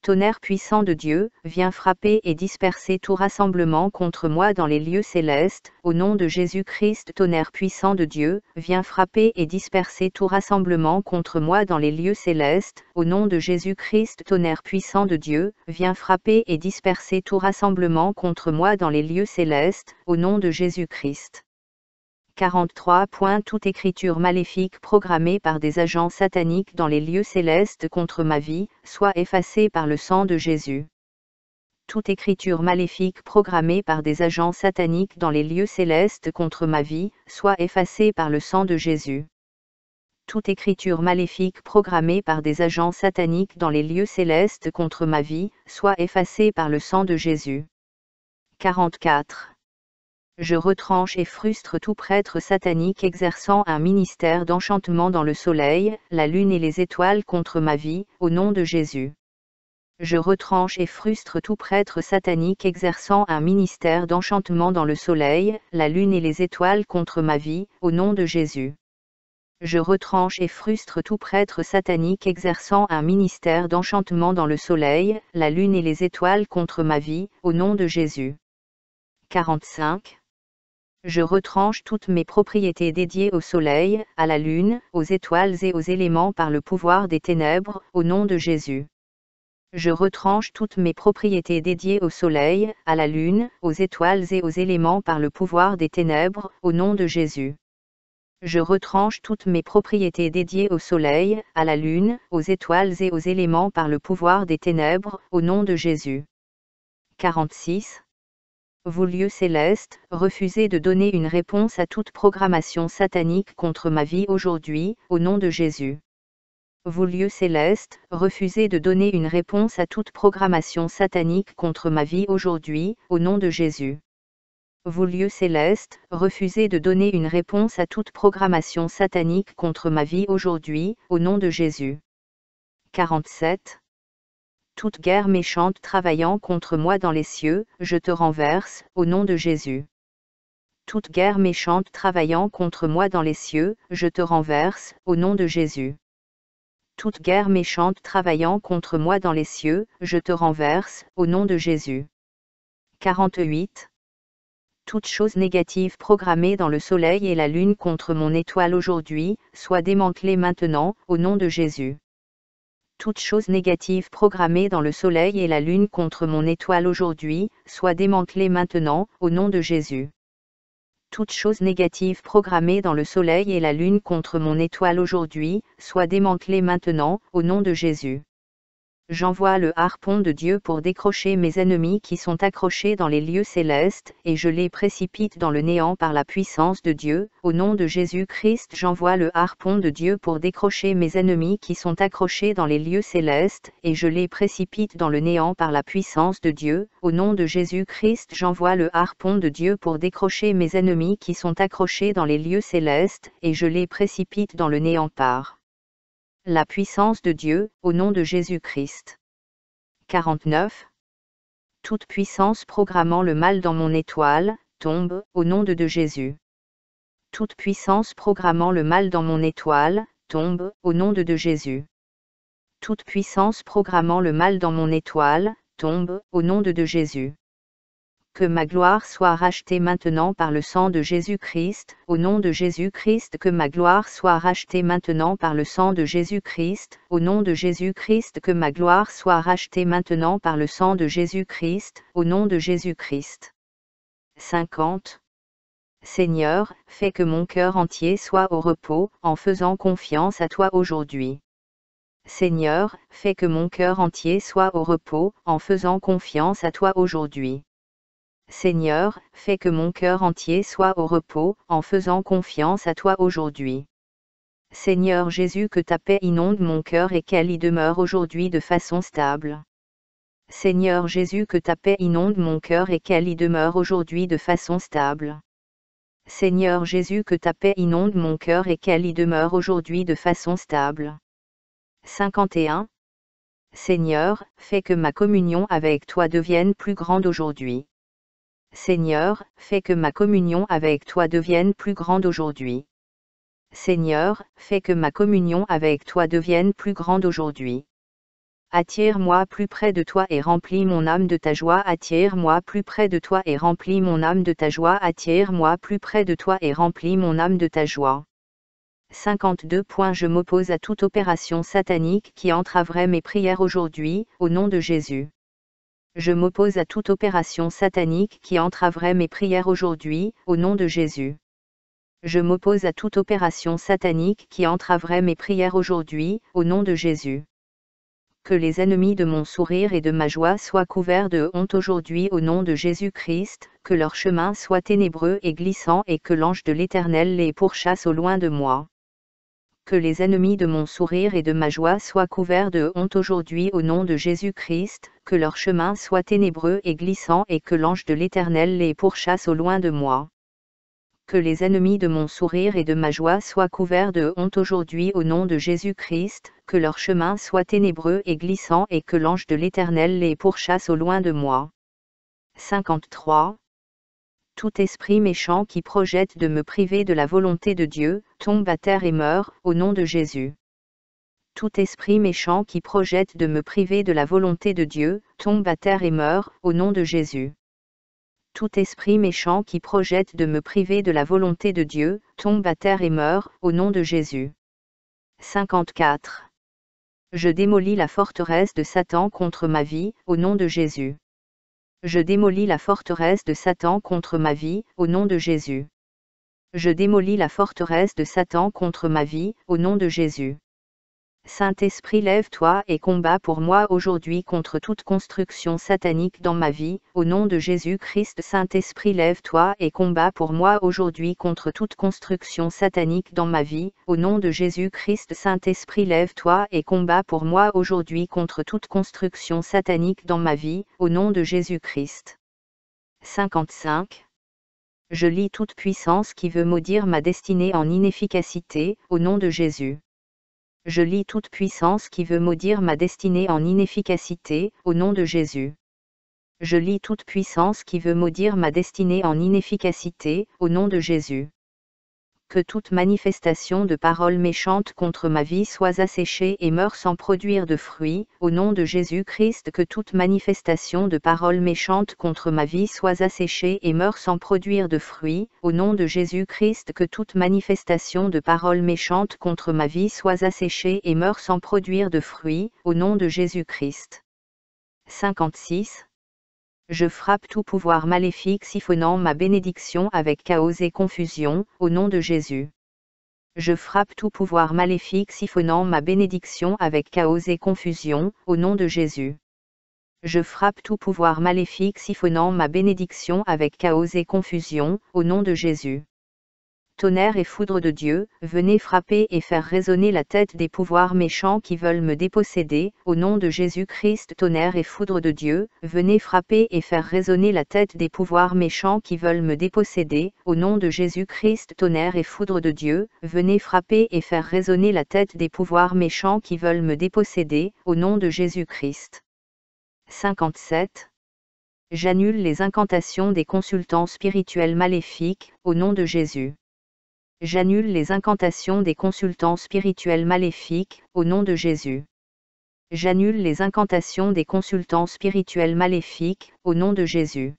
[SPEAKER 1] Tonnerre puissant de Dieu, viens frapper et disperser tout rassemblement contre moi dans les lieux célestes, au nom de Jésus-Christ. Tonnerre puissant de Dieu, viens frapper et disperser tout rassemblement contre moi dans les lieux célestes, au nom de Jésus-Christ. Tonnerre puissant de Dieu, viens frapper et disperser tout rassemblement contre moi dans les lieux célestes, au nom de Jésus-Christ. 43. Toute écriture maléfique programmée par des agents sataniques dans les lieux célestes contre ma vie, soit effacée par le sang de Jésus. Toute écriture maléfique programmée par des agents sataniques dans les lieux célestes contre ma vie, soit effacée par le sang de Jésus. Toute écriture maléfique programmée par des agents sataniques dans les lieux célestes contre ma vie, soit effacée par le sang de Jésus. 44. Je retranche et frustre tout prêtre satanique exerçant un ministère d'enchantement dans le soleil, la lune et les étoiles contre ma vie, au nom de Jésus. Je retranche et frustre tout prêtre satanique exerçant un ministère d'enchantement dans le soleil, la lune et les étoiles contre ma vie, au nom de Jésus. Je retranche et frustre tout prêtre satanique exerçant un ministère d'enchantement dans le soleil, la lune et les étoiles contre ma vie, au nom de Jésus. 45. Je retranche toutes mes propriétés dédiées au soleil, à la lune, aux étoiles et aux éléments par le pouvoir des ténèbres, au nom de Jésus. Je retranche toutes mes propriétés dédiées au soleil, à la lune, aux étoiles et aux éléments par le pouvoir des ténèbres, au nom de Jésus. Je retranche toutes mes propriétés dédiées au soleil, à la lune, aux étoiles et aux éléments par le pouvoir des ténèbres, au nom de Jésus. 46. Vous lieux célestes, refusez de donner une réponse à toute programmation satanique contre ma vie aujourd'hui, au nom de Jésus. Vous lieux célestes, refusez de donner une réponse à toute programmation satanique contre ma vie aujourd'hui, au nom de Jésus. Vous lieux célestes, refusez de donner une réponse à toute programmation satanique contre ma vie aujourd'hui, au nom de Jésus. 47. Toute guerre méchante travaillant contre moi dans les cieux, je te renverse, au nom de Jésus. Toute guerre méchante travaillant contre moi dans les cieux, je te renverse, au nom de Jésus. Toute guerre méchante travaillant contre moi dans les cieux, je te renverse, au nom de Jésus. 48. Toute chose négative programmée dans le soleil et la lune contre mon étoile aujourd'hui, soit démantelée maintenant, au nom de Jésus. Toute chose négative programmée dans le soleil et la lune contre mon étoile aujourd'hui, soit démantelée maintenant, au nom de Jésus. Toute chose négative programmée dans le soleil et la lune contre mon étoile aujourd'hui, soit démantelée maintenant, au nom de Jésus. J'envoie le harpon de Dieu pour décrocher mes ennemis qui sont accrochés dans les lieux célestes, et je les précipite dans le néant par la puissance de Dieu. Au nom de Jésus-Christ, j'envoie le harpon de Dieu pour décrocher mes ennemis qui sont accrochés dans les lieux célestes, et je les précipite dans le néant par la puissance de Dieu. Au nom de Jésus-Christ, j'envoie le harpon de Dieu pour décrocher mes ennemis qui sont accrochés dans les lieux célestes, et je les précipite dans le néant par la puissance de Dieu, au nom de Jésus-Christ. 49. Toute puissance programmant le mal dans mon étoile, tombe, au nom de Jésus. Toute puissance programmant le mal dans mon étoile, tombe, au nom de Jésus. Toute puissance programmant le mal dans mon étoile, tombe, au nom de Jésus. Que ma gloire soit rachetée maintenant par le sang de Jésus-Christ, au nom de Jésus-Christ. Que ma gloire soit rachetée maintenant par le sang de Jésus-Christ, au nom de Jésus-Christ. Que ma gloire soit rachetée maintenant par le sang de Jésus-Christ, au nom de Jésus-Christ. 50. Seigneur, fais que mon cœur entier soit au repos, en faisant confiance à toi aujourd'hui. Seigneur, fais que mon cœur entier soit au repos, en faisant confiance à toi aujourd'hui. Seigneur, fais que mon cœur entier soit au repos, en faisant confiance à toi aujourd'hui. Seigneur Jésus, que ta paix inonde mon cœur et qu'elle y demeure aujourd'hui de façon stable. Seigneur Jésus, que ta paix inonde mon cœur et qu'elle y demeure aujourd'hui de façon stable. Seigneur Jésus, que ta paix inonde mon cœur et qu'elle y demeure aujourd'hui de façon stable. 51. Seigneur, fais que ma communion avec toi devienne plus grande aujourd'hui. Seigneur, fais que ma communion avec toi devienne plus grande aujourd'hui. Seigneur, fais que ma communion avec toi devienne plus grande aujourd'hui. Attire-moi plus près de toi et remplis mon âme de ta joie. Attire-moi plus près de toi et remplis mon âme de ta joie. Attire-moi plus près de toi et remplis mon âme de ta joie. 52. Je m'oppose à toute opération satanique qui entraverait mes prières aujourd'hui, au nom de Jésus. Je m'oppose à toute opération satanique qui entraverait mes prières aujourd'hui, au nom de Jésus. Je m'oppose à toute opération satanique qui entraverait mes prières aujourd'hui, au nom de Jésus. Que les ennemis de mon sourire et de ma joie soient couverts de honte aujourd'hui au nom de Jésus-Christ, que leur chemin soit ténébreux et glissant et que l'ange de l'Éternel les pourchasse au loin de moi. Que les ennemis de mon sourire et de ma joie soient couverts de honte aujourd'hui au nom de Jésus-Christ, que leur chemin soit ténébreux et glissant et que l'ange de l'Éternel les pourchasse au loin de moi. Que les ennemis de mon sourire et de ma joie soient couverts de honte aujourd'hui au nom de Jésus-Christ, que leur chemin soit ténébreux et glissant et que l'ange de l'Éternel les pourchasse au loin de moi. 53. Tout esprit méchant qui projette de me priver de la volonté de Dieu, tombe à terre et meurt, au nom de Jésus. Tout esprit méchant qui projette de me priver de la volonté de Dieu, tombe à terre et meurt, au nom de Jésus. Tout esprit méchant qui projette de me priver de la volonté de Dieu, tombe à terre et meurt, au nom de Jésus. 54. Je démolis la forteresse de Satan contre ma vie, au nom de Jésus. Je démolis la forteresse de Satan contre ma vie, au nom de Jésus. Je démolis la forteresse de Satan contre ma vie, au nom de Jésus. Saint-Esprit, lève-toi et combat pour moi aujourd'hui contre toute construction satanique dans ma vie, au nom de Jésus-Christ. Saint-Esprit, lève-toi et combat pour moi aujourd'hui contre toute construction satanique dans ma vie, au nom de Jésus-Christ. Saint-Esprit, lève-toi et combat pour moi aujourd'hui contre toute construction satanique dans ma vie, au nom de Jésus-Christ. 55. Je lis toute puissance qui veut maudire ma destinée en inefficacité, au nom de Jésus. Je lis toute puissance qui veut maudire ma destinée en inefficacité, au nom de Jésus. Je lis toute puissance qui veut maudire ma destinée en inefficacité, au nom de Jésus. Que toute manifestation de paroles méchantes contre ma vie soit asséchée et meure sans produire de fruits, au nom de Jésus-Christ. Que toute manifestation de paroles méchantes contre ma vie soit asséchée et meure sans produire de fruits, au nom de Jésus-Christ. Que toute manifestation de paroles méchantes contre ma vie soit asséchée et meure sans produire de fruits, au nom de Jésus-Christ. 56. Je frappe tout pouvoir maléfique siphonnant ma bénédiction avec chaos et confusion, au nom de Jésus. Je frappe tout pouvoir maléfique siphonnant ma bénédiction avec chaos et confusion, au nom de Jésus. Je frappe tout pouvoir maléfique siphonnant ma bénédiction avec chaos et confusion, au nom de Jésus. Tonnerre et foudre de Dieu, venez frapper et faire résonner la tête des pouvoirs méchants qui veulent me déposséder, au nom de Jésus-Christ. Tonnerre et foudre de Dieu, venez frapper et faire résonner la tête des pouvoirs méchants qui veulent me déposséder, au nom de Jésus-Christ. Tonnerre et foudre de Dieu, venez frapper et faire résonner la tête des pouvoirs méchants qui veulent me déposséder, au nom de Jésus-Christ. 57. J'annule les incantations des consultants spirituels maléfiques, au nom de Jésus. J'annule les incantations des consultants spirituels maléfiques, au nom de Jésus. J'annule les incantations des consultants spirituels maléfiques, au nom de Jésus.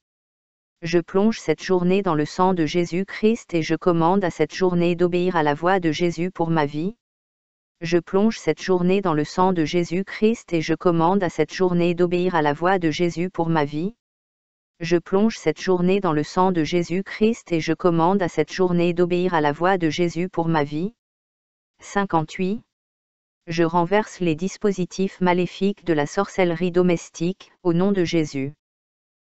[SPEAKER 1] Je plonge cette journée dans le sang de Jésus-Christ et je commande à cette journée d'obéir à la voix de Jésus pour ma vie. Je plonge cette journée dans le sang de Jésus-Christ et je commande à cette journée d'obéir à la voix de Jésus pour ma vie. Je plonge cette journée dans le sang de Jésus-Christ et je commande à cette journée d'obéir à la voix de Jésus pour ma vie. 58. Je renverse les dispositifs maléfiques de la sorcellerie domestique, au nom de Jésus.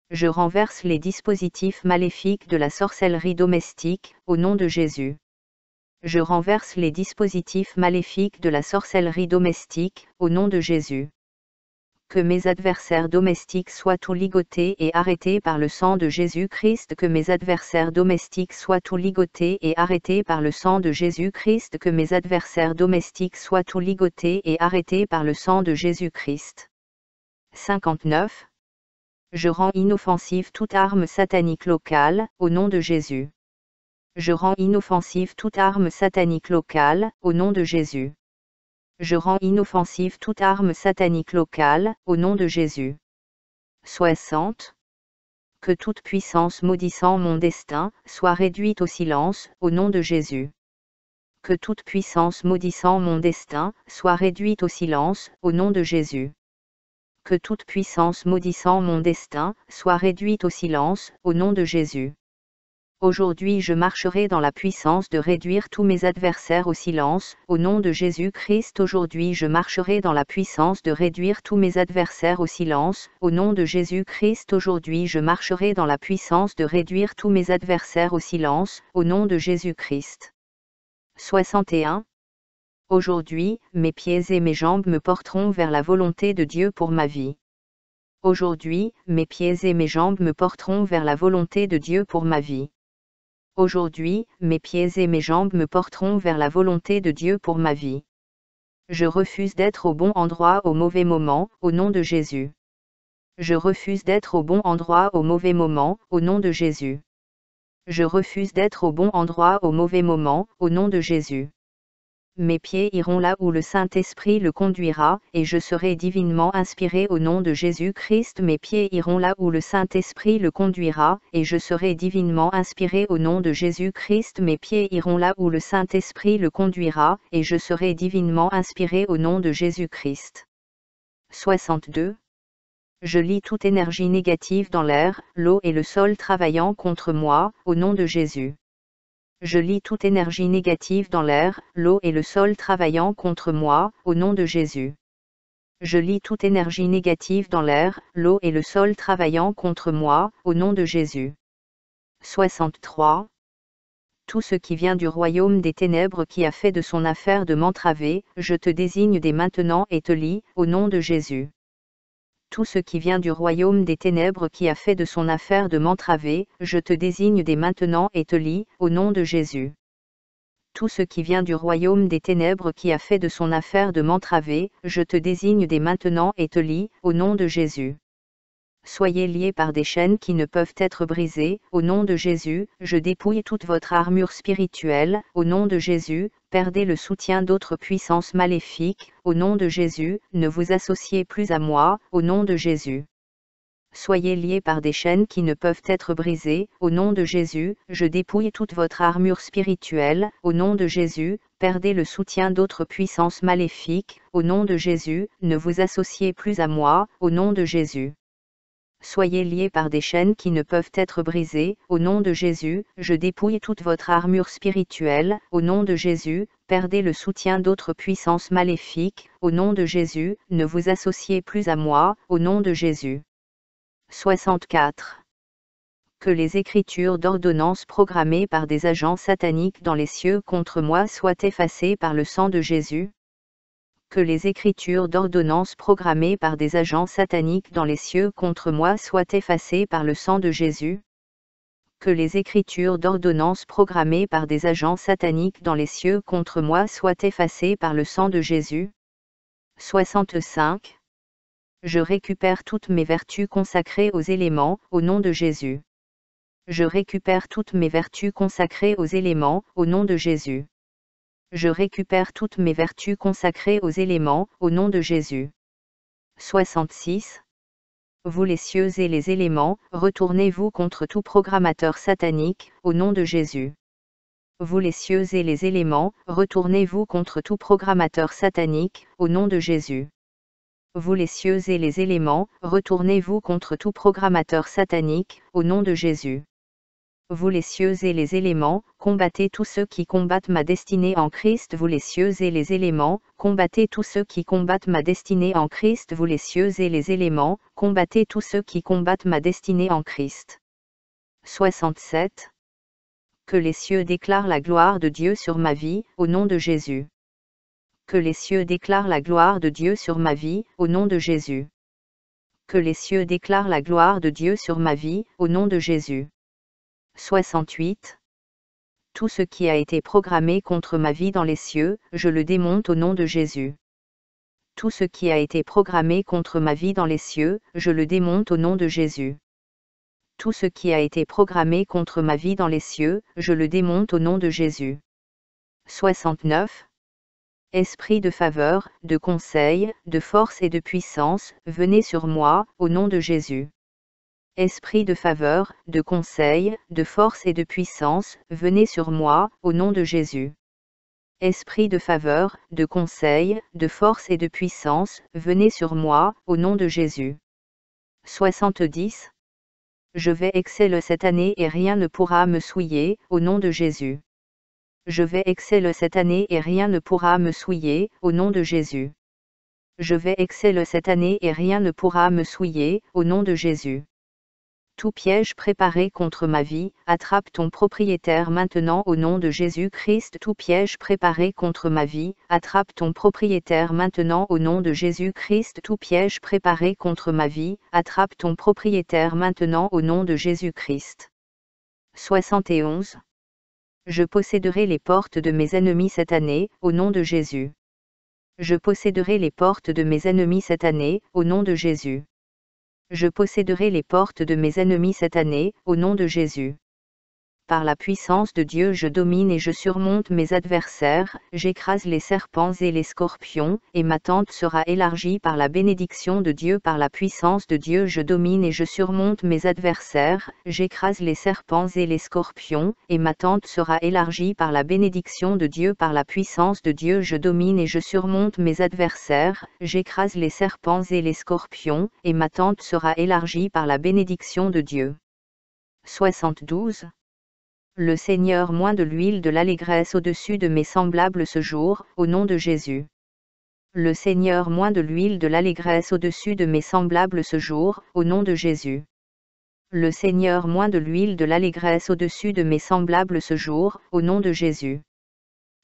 [SPEAKER 1] Je renverse les dispositifs maléfiques de la sorcellerie domestique, au nom de Jésus. Je renverse les dispositifs maléfiques de la sorcellerie domestique, au nom de Jésus. Que mes adversaires domestiques soient tout ligotés et arrêtés par le sang de Jésus-Christ. Que mes adversaires domestiques soient tout ligotés et arrêtés par le sang de Jésus-Christ. Que mes adversaires domestiques soient tout ligotés et arrêtés par le sang de Jésus-Christ. 59. Je rends inoffensive toute arme satanique locale, au nom de Jésus. Je rends inoffensive toute arme satanique locale, au nom de Jésus. Je rends inoffensive toute arme satanique locale, au nom de Jésus. 60. Que toute puissance maudissant mon destin, soit réduite au silence, au nom de Jésus. Que toute puissance maudissant mon destin, soit réduite au silence, au nom de Jésus. Que toute puissance maudissant mon destin, soit réduite au silence, au nom de Jésus. Aujourd'hui je marcherai dans la puissance de réduire tous mes adversaires au silence, au nom de Jésus-Christ. Aujourd'hui je marcherai dans la puissance de réduire tous mes adversaires au silence, au nom de Jésus-Christ. Aujourd'hui je marcherai dans la puissance de réduire tous mes adversaires au silence, au nom de Jésus-Christ. 61. Aujourd'hui, mes pieds et mes jambes me porteront vers la volonté de Dieu pour ma vie. Aujourd'hui, mes pieds et mes jambes me porteront vers la volonté de Dieu pour ma vie. Aujourd'hui, mes pieds et mes jambes me porteront vers la volonté de Dieu pour ma vie. Je refuse d'être au bon endroit au mauvais moment, au nom de Jésus. Je refuse d'être au bon endroit au mauvais moment, au nom de Jésus. Je refuse d'être au bon endroit au mauvais moment, au nom de Jésus. Mes pieds iront là où le Saint-Esprit le conduira, et je serai divinement inspiré au nom de Jésus-Christ. Mes pieds iront là où le Saint-Esprit le conduira, et je serai divinement inspiré au nom de Jésus-Christ. Mes pieds iront là où le Saint-Esprit le conduira, et je serai divinement inspiré au nom de Jésus-Christ. 62. Je lis toute énergie négative dans l'air, l'eau et le sol travaillant contre moi, au nom de Jésus. Je lis toute énergie négative dans l'air, l'eau et le sol travaillant contre moi, au nom de Jésus. Je lis toute énergie négative dans l'air, l'eau et le sol travaillant contre moi, au nom de Jésus. 63. Tout ce qui vient du royaume des ténèbres qui a fait de son affaire de m'entraver, je te désigne dès maintenant et te lis, au nom de Jésus. Tout ce qui vient du royaume des ténèbres qui a fait de son affaire de m'entraver, je te désigne dès maintenant et te lis, au nom de Jésus. Tout ce qui vient du royaume des ténèbres qui a fait de son affaire de m'entraver, je te désigne dès maintenant et te lis, au nom de Jésus. Soyez liés par des chaînes qui ne peuvent être brisées, au nom de Jésus, je dépouille toute votre armure spirituelle, au nom de Jésus, perdez le soutien d'autres puissances maléfiques, au nom de Jésus, ne vous associez plus à moi, au nom de Jésus. Soyez liés par des chaînes qui ne peuvent être brisées, au nom de Jésus, je dépouille toute votre armure spirituelle, au nom de Jésus, perdez le soutien d'autres puissances maléfiques, au nom de Jésus, ne vous associez plus à moi, au nom de Jésus. Soyez liés par des chaînes qui ne peuvent être brisées, au nom de Jésus, je dépouille toute votre armure spirituelle, au nom de Jésus, perdez le soutien d'autres puissances maléfiques, au nom de Jésus, ne vous associez plus à moi, au nom de Jésus. 64. Que les écritures d'ordonnance programmées par des agents sataniques dans les cieux contre moi soient effacées par le sang de Jésus. Que les écritures d'ordonnance programmées par des agents sataniques dans les cieux contre moi soient effacées par le sang de Jésus. Que les écritures d'ordonnance programmées par des agents sataniques dans les cieux contre moi soient effacées par le sang de Jésus. 65. Je récupère toutes mes vertus consacrées aux éléments, au nom de Jésus. Je récupère toutes mes vertus consacrées aux éléments, au nom de Jésus. Je récupère toutes mes vertus consacrées aux éléments, au nom de Jésus. 66. Vous les cieux et les éléments, retournez-vous contre tout programmateur satanique, au nom de Jésus. Vous les cieux et les éléments, retournez-vous contre tout programmateur satanique, au nom de Jésus. Vous les cieux et les éléments, retournez-vous contre tout programmateur satanique, au nom de Jésus. Vous les cieux et les éléments, combattez tous ceux qui combattent ma destinée en Christ. Vous les cieux et les éléments, combattez tous ceux qui combattent ma destinée en Christ. Vous les cieux et les éléments, combattez tous ceux qui combattent ma destinée en Christ. 67. Que les cieux déclarent la gloire de Dieu sur ma vie, au nom de Jésus. Que les cieux déclarent la gloire de Dieu sur ma vie, au nom de Jésus. Que les cieux déclarent la gloire de Dieu sur ma vie, au nom de Jésus. 68. Tout ce qui a été programmé contre ma vie dans les cieux, je le démonte au nom de Jésus. Tout ce qui a été programmé contre ma vie dans les cieux, je le démonte au nom de Jésus. Tout ce qui a été programmé contre ma vie dans les cieux, je le démonte au nom de Jésus. 69. Esprit de faveur, de conseil, de force et de puissance, venez sur moi, au nom de Jésus. Esprit de faveur, de conseil, de force et de puissance, venez sur moi, au nom de Jésus. Esprit de faveur, de conseil, de force et de puissance, venez sur moi, au nom de Jésus. 70. Je vais exceller cette année et rien ne pourra me souiller, au nom de Jésus. Je vais exceller cette année et rien ne pourra me souiller, au nom de Jésus. Je vais exceller cette année et rien ne pourra me souiller, au nom de Jésus. Tout piège préparé contre ma vie, attrape ton propriétaire maintenant au nom de Jésus-Christ. Tout piège préparé contre ma vie, attrape ton propriétaire maintenant au nom de Jésus-Christ. Tout piège préparé contre ma vie, attrape ton propriétaire maintenant au nom de Jésus-Christ. 71. Je posséderai les portes de mes ennemis cette année, au nom de Jésus. Je posséderai les portes de mes ennemis cette année, au nom de Jésus. Je posséderai les portes de mes ennemis cette année, au nom de Jésus. Par la puissance de Dieu je domine et je surmonte mes adversaires, j'écrase les serpents et les scorpions, et ma tente sera élargie par la bénédiction de Dieu. Par la puissance de Dieu je domine et je surmonte mes adversaires, j'écrase les serpents et les scorpions, et ma tente sera élargie par la bénédiction de Dieu. Par la puissance de Dieu je domine et je surmonte mes adversaires, j'écrase les serpents et les scorpions, et ma tente sera élargie par la bénédiction de Dieu. 72. Le Seigneur moins de l'huile de l'allégresse au-dessus de mes semblables ce jour, au nom de Jésus. Le Seigneur moins de l'huile de l'allégresse au-dessus de mes semblables ce jour, au nom de Jésus. Le Seigneur moins de l'huile de l'allégresse au-dessus de mes semblables ce jour, au nom de Jésus.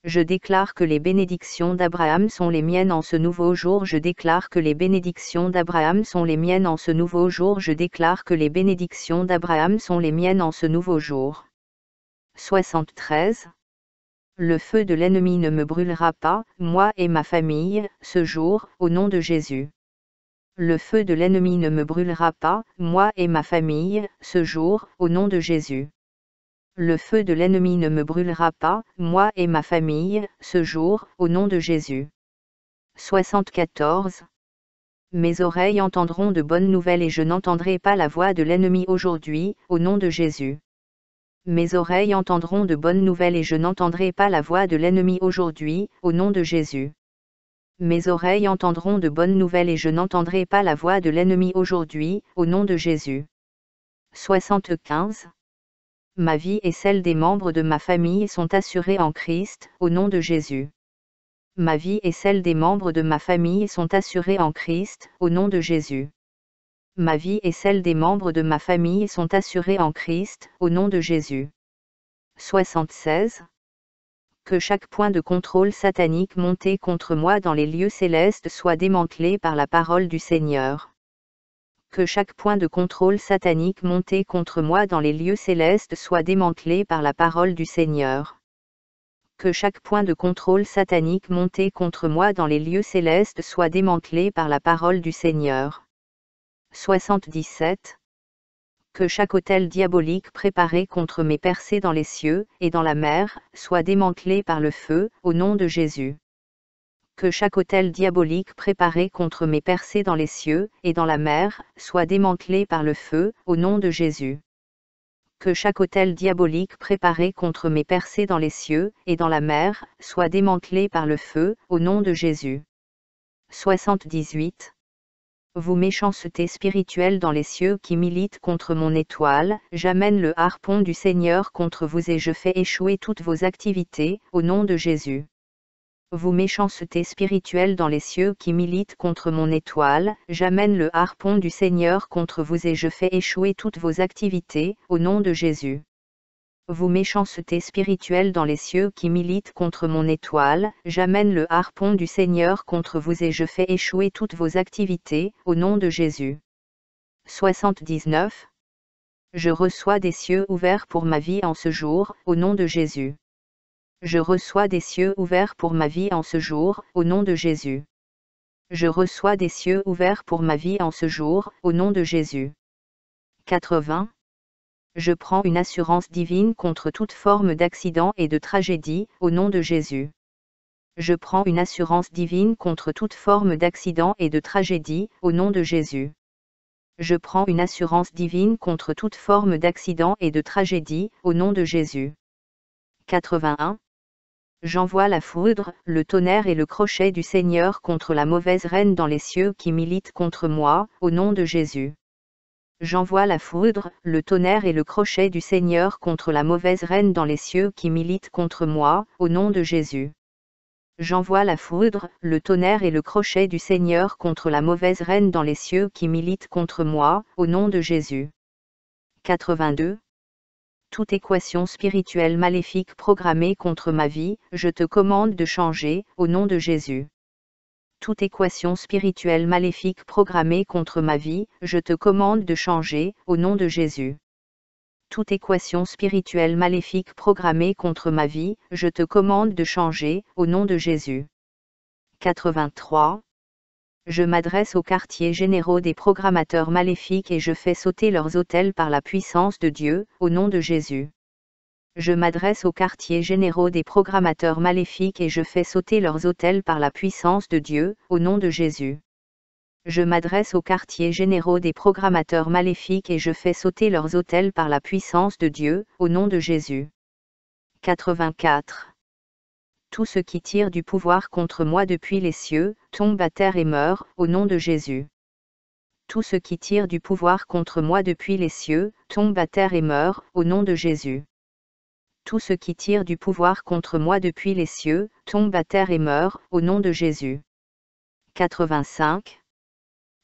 [SPEAKER 1] Je déclare que les bénédictions d'Abraham sont les miennes en ce nouveau jour. Je déclare que les bénédictions d'Abraham sont les miennes en ce nouveau jour. Je déclare que les bénédictions d'Abraham sont les miennes en ce nouveau jour. 73. Le feu de l'ennemi ne me brûlera pas, moi et ma famille, ce jour, au nom de Jésus. Le feu de l'ennemi ne me brûlera pas, moi et ma famille, ce jour, au nom de Jésus. Le feu de l'ennemi ne me brûlera pas, moi et ma famille, ce jour, au nom de Jésus. 74. Mes oreilles entendront de bonnes nouvelles et je n'entendrai pas la voix de l'ennemi aujourd'hui, au nom de Jésus. Mes oreilles entendront de bonnes nouvelles et je n'entendrai pas la voix de l'ennemi aujourd'hui, au nom de Jésus. Mes oreilles entendront de bonnes nouvelles et je n'entendrai pas la voix de l'ennemi aujourd'hui, au nom de Jésus. 75. Ma vie et celle des membres de ma famille sont assurées en Christ, au nom de Jésus. Ma vie et celle des membres de ma famille sont assurées en Christ, au nom de Jésus. Ma vie et celle des membres de ma famille sont assurées en Christ, au nom de Jésus. 76. Que chaque point de contrôle satanique monté contre moi dans les lieux célestes soit démantelé par la parole du Seigneur. Que chaque point de contrôle satanique monté contre moi dans les lieux célestes soit démantelé par la parole du Seigneur. Que chaque point de contrôle satanique monté contre moi dans les lieux célestes soit démantelé par la parole du Seigneur. 77. Que chaque autel diabolique préparé contre mes percées dans les cieux et dans la mer soit démantelé par le feu, au nom de Jésus. Que chaque autel diabolique préparé contre mes percées dans les cieux et dans la mer soit démantelé par le feu, au nom de Jésus. Que chaque autel diabolique préparé contre mes percées dans les cieux et dans la mer soit démantelé par le feu, au nom de Jésus. 78. Vous méchanceté spirituelle dans les cieux qui militent contre mon étoile, j'amène le harpon du Seigneur contre vous et je fais échouer toutes vos activités, au nom de Jésus. Vous méchanceté spirituelle dans les cieux qui militent contre mon étoile, j'amène le harpon du Seigneur contre vous et je fais échouer toutes vos activités, au nom de Jésus. Vous méchanceté spirituelle dans les cieux qui militent contre mon étoile, j'amène le harpon du Seigneur contre vous et je fais échouer toutes vos activités, au nom de Jésus. 79. Je reçois des cieux ouverts pour ma vie en ce jour, au nom de Jésus. Je reçois des cieux ouverts pour ma vie en ce jour, au nom de Jésus. Je reçois des cieux ouverts pour ma vie en ce jour, au nom de Jésus. 80. Je prends une assurance divine contre toute forme d'accident et de tragédie, au nom de Jésus. Je prends une assurance divine contre toute forme d'accident et de tragédie, au nom de Jésus. Je prends une assurance divine contre toute forme d'accident et de tragédie, au nom de Jésus. 81. J'envoie la foudre, le tonnerre et le crochet du Seigneur contre la mauvaise reine dans les cieux qui milite contre moi, au nom de Jésus. J'envoie la foudre, le tonnerre et le crochet du Seigneur contre la mauvaise reine dans les cieux qui milite contre moi, au nom de Jésus. J'envoie la foudre, le tonnerre et le crochet du Seigneur contre la mauvaise reine dans les cieux qui milite contre moi, au nom de Jésus. 82. Toute équation spirituelle maléfique programmée contre ma vie, je te commande de changer, au nom de Jésus. Toute équation spirituelle maléfique programmée contre ma vie, je te commande de changer, au nom de Jésus. Toute équation spirituelle maléfique programmée contre ma vie, je te commande de changer, au nom de Jésus. 83. Je m'adresse aux quartiers généraux des programmateurs maléfiques et je fais sauter leurs autels par la puissance de Dieu, au nom de Jésus. Je m'adresse aux quartiers généraux des programmateurs maléfiques et je fais sauter leurs autels par la puissance de Dieu, au nom de Jésus. Je m'adresse aux quartiers généraux des programmateurs maléfiques et je fais sauter leurs autels par la puissance de Dieu, au nom de Jésus. 84. Tout ce qui tire du pouvoir contre moi depuis les cieux, tombe à terre et meurt, au nom de Jésus. Tout ce qui tire du pouvoir contre moi depuis les cieux, tombe à terre et meurt, au nom de Jésus. Tout ce qui tire du pouvoir contre moi depuis les cieux, tombe à terre et meurt, au nom de Jésus. 85.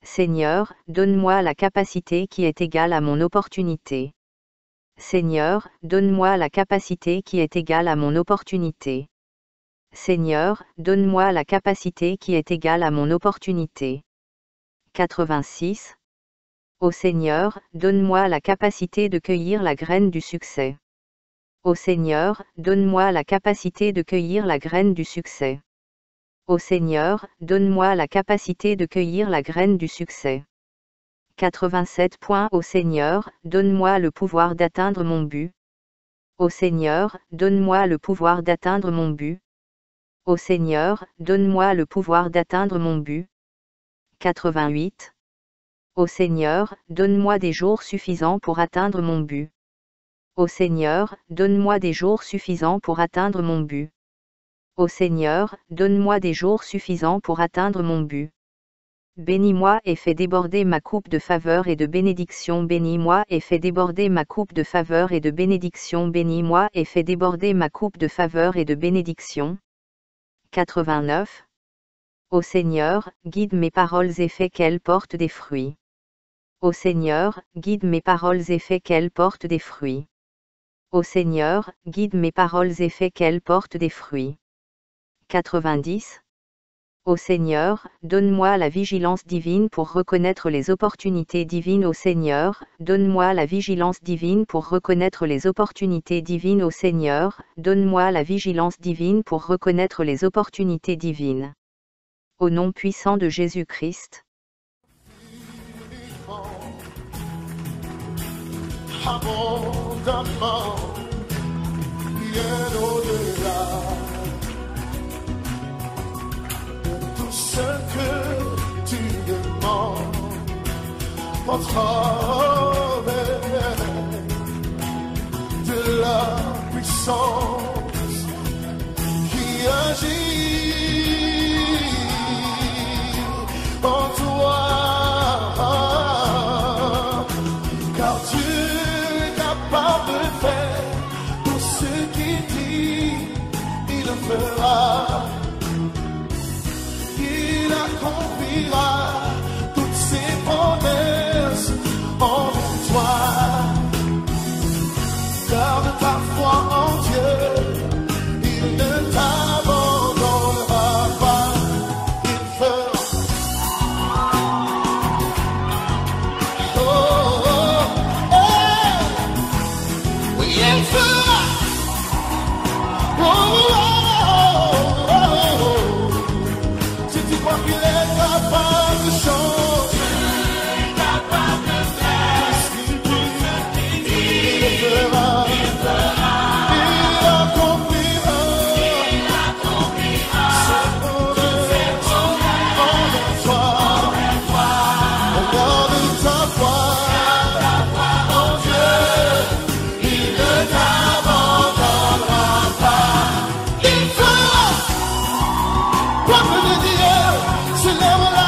[SPEAKER 1] Seigneur, donne-moi la capacité qui est égale à mon opportunité. Seigneur, donne-moi la capacité qui est égale à mon opportunité. Seigneur, donne-moi la capacité qui est égale à mon opportunité. 86. Ô Seigneur, donne-moi la capacité de cueillir la graine du succès. Ô Seigneur, donne-moi la capacité de cueillir la graine du succès. Ô Seigneur, donne-moi la capacité de cueillir la graine du succès. 87. Ô Seigneur, donne-moi le pouvoir d'atteindre mon but. Ô Seigneur, donne-moi le pouvoir d'atteindre mon but. Ô Seigneur, donne-moi le pouvoir d'atteindre mon but. 88. Ô Seigneur, donne-moi des jours suffisants pour atteindre mon but. Ô Seigneur, donne-moi des jours suffisants pour atteindre mon but. Ô Seigneur, donne-moi des jours suffisants pour atteindre mon but. Bénis-moi et fais déborder ma coupe de faveur et de bénédiction. Bénis-moi et fais déborder ma coupe de faveur et de bénédiction. Bénis-moi et fais déborder ma coupe de faveur et de bénédiction. 89. Ô Seigneur, guide mes paroles et fais qu'elles portent des fruits. Ô Seigneur, guide mes paroles et fais qu'elles portent des fruits. Ô Seigneur, guide mes paroles et fais qu'elles portent des fruits. 90. Ô Seigneur, donne-moi la vigilance divine pour reconnaître les opportunités divines. Ô Seigneur, donne-moi la vigilance divine pour reconnaître les opportunités divines. Ô Seigneur, donne-moi la vigilance divine pour reconnaître les opportunités divines. Au nom puissant de Jésus-Christ.
[SPEAKER 2] Abondamment, bien au-delà de tout ce que tu demandes, votre de la puissance qui agit en toi, car tu de faire tout ce qu'il dit, il le fera, il accomplira toutes ses promesses en toi. Garde ta foi en Dieu, il ne t'abandonnera pas, il fera. Si tu crois qu'il est capable de changer, il est capable de faire ce qu'il dit, il fera, il accomplira ses promesses en toi. Regarde ta foi en Dieu, il ne t'abandonnera pas. Il fera, peuple de Dieu, se lève la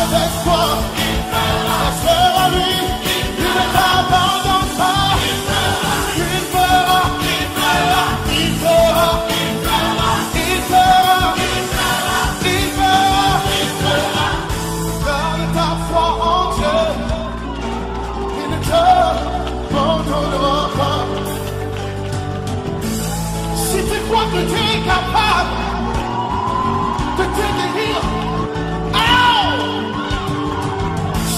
[SPEAKER 2] avec toi. Laisse-le à lui, il ne t'abandonne pas. Il fera, il fera, il fera, il fera, il fera, il fera, il fera. Garde ta foi en Dieu, il ne t'abandonnera pas. Si tu crois que tu es capable de te guérir,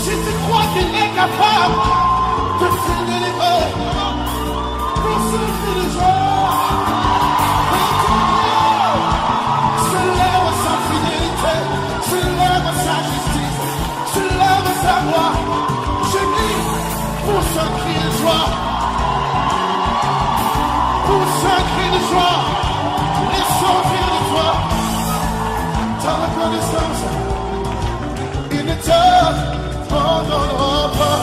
[SPEAKER 2] si tu crois qu'il est capable de te délivrer, pour ce cri de joie, se lève sa fidélité, se lève sa justice, se lève sa gloire. Je dis, pour ce cri de joie, pour ce cri de joie, les sortir de toi, ta reconnaissance, il ne t'abandonnera pas.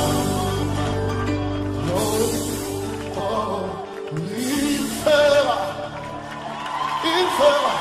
[SPEAKER 2] Oh, il fera, il fera.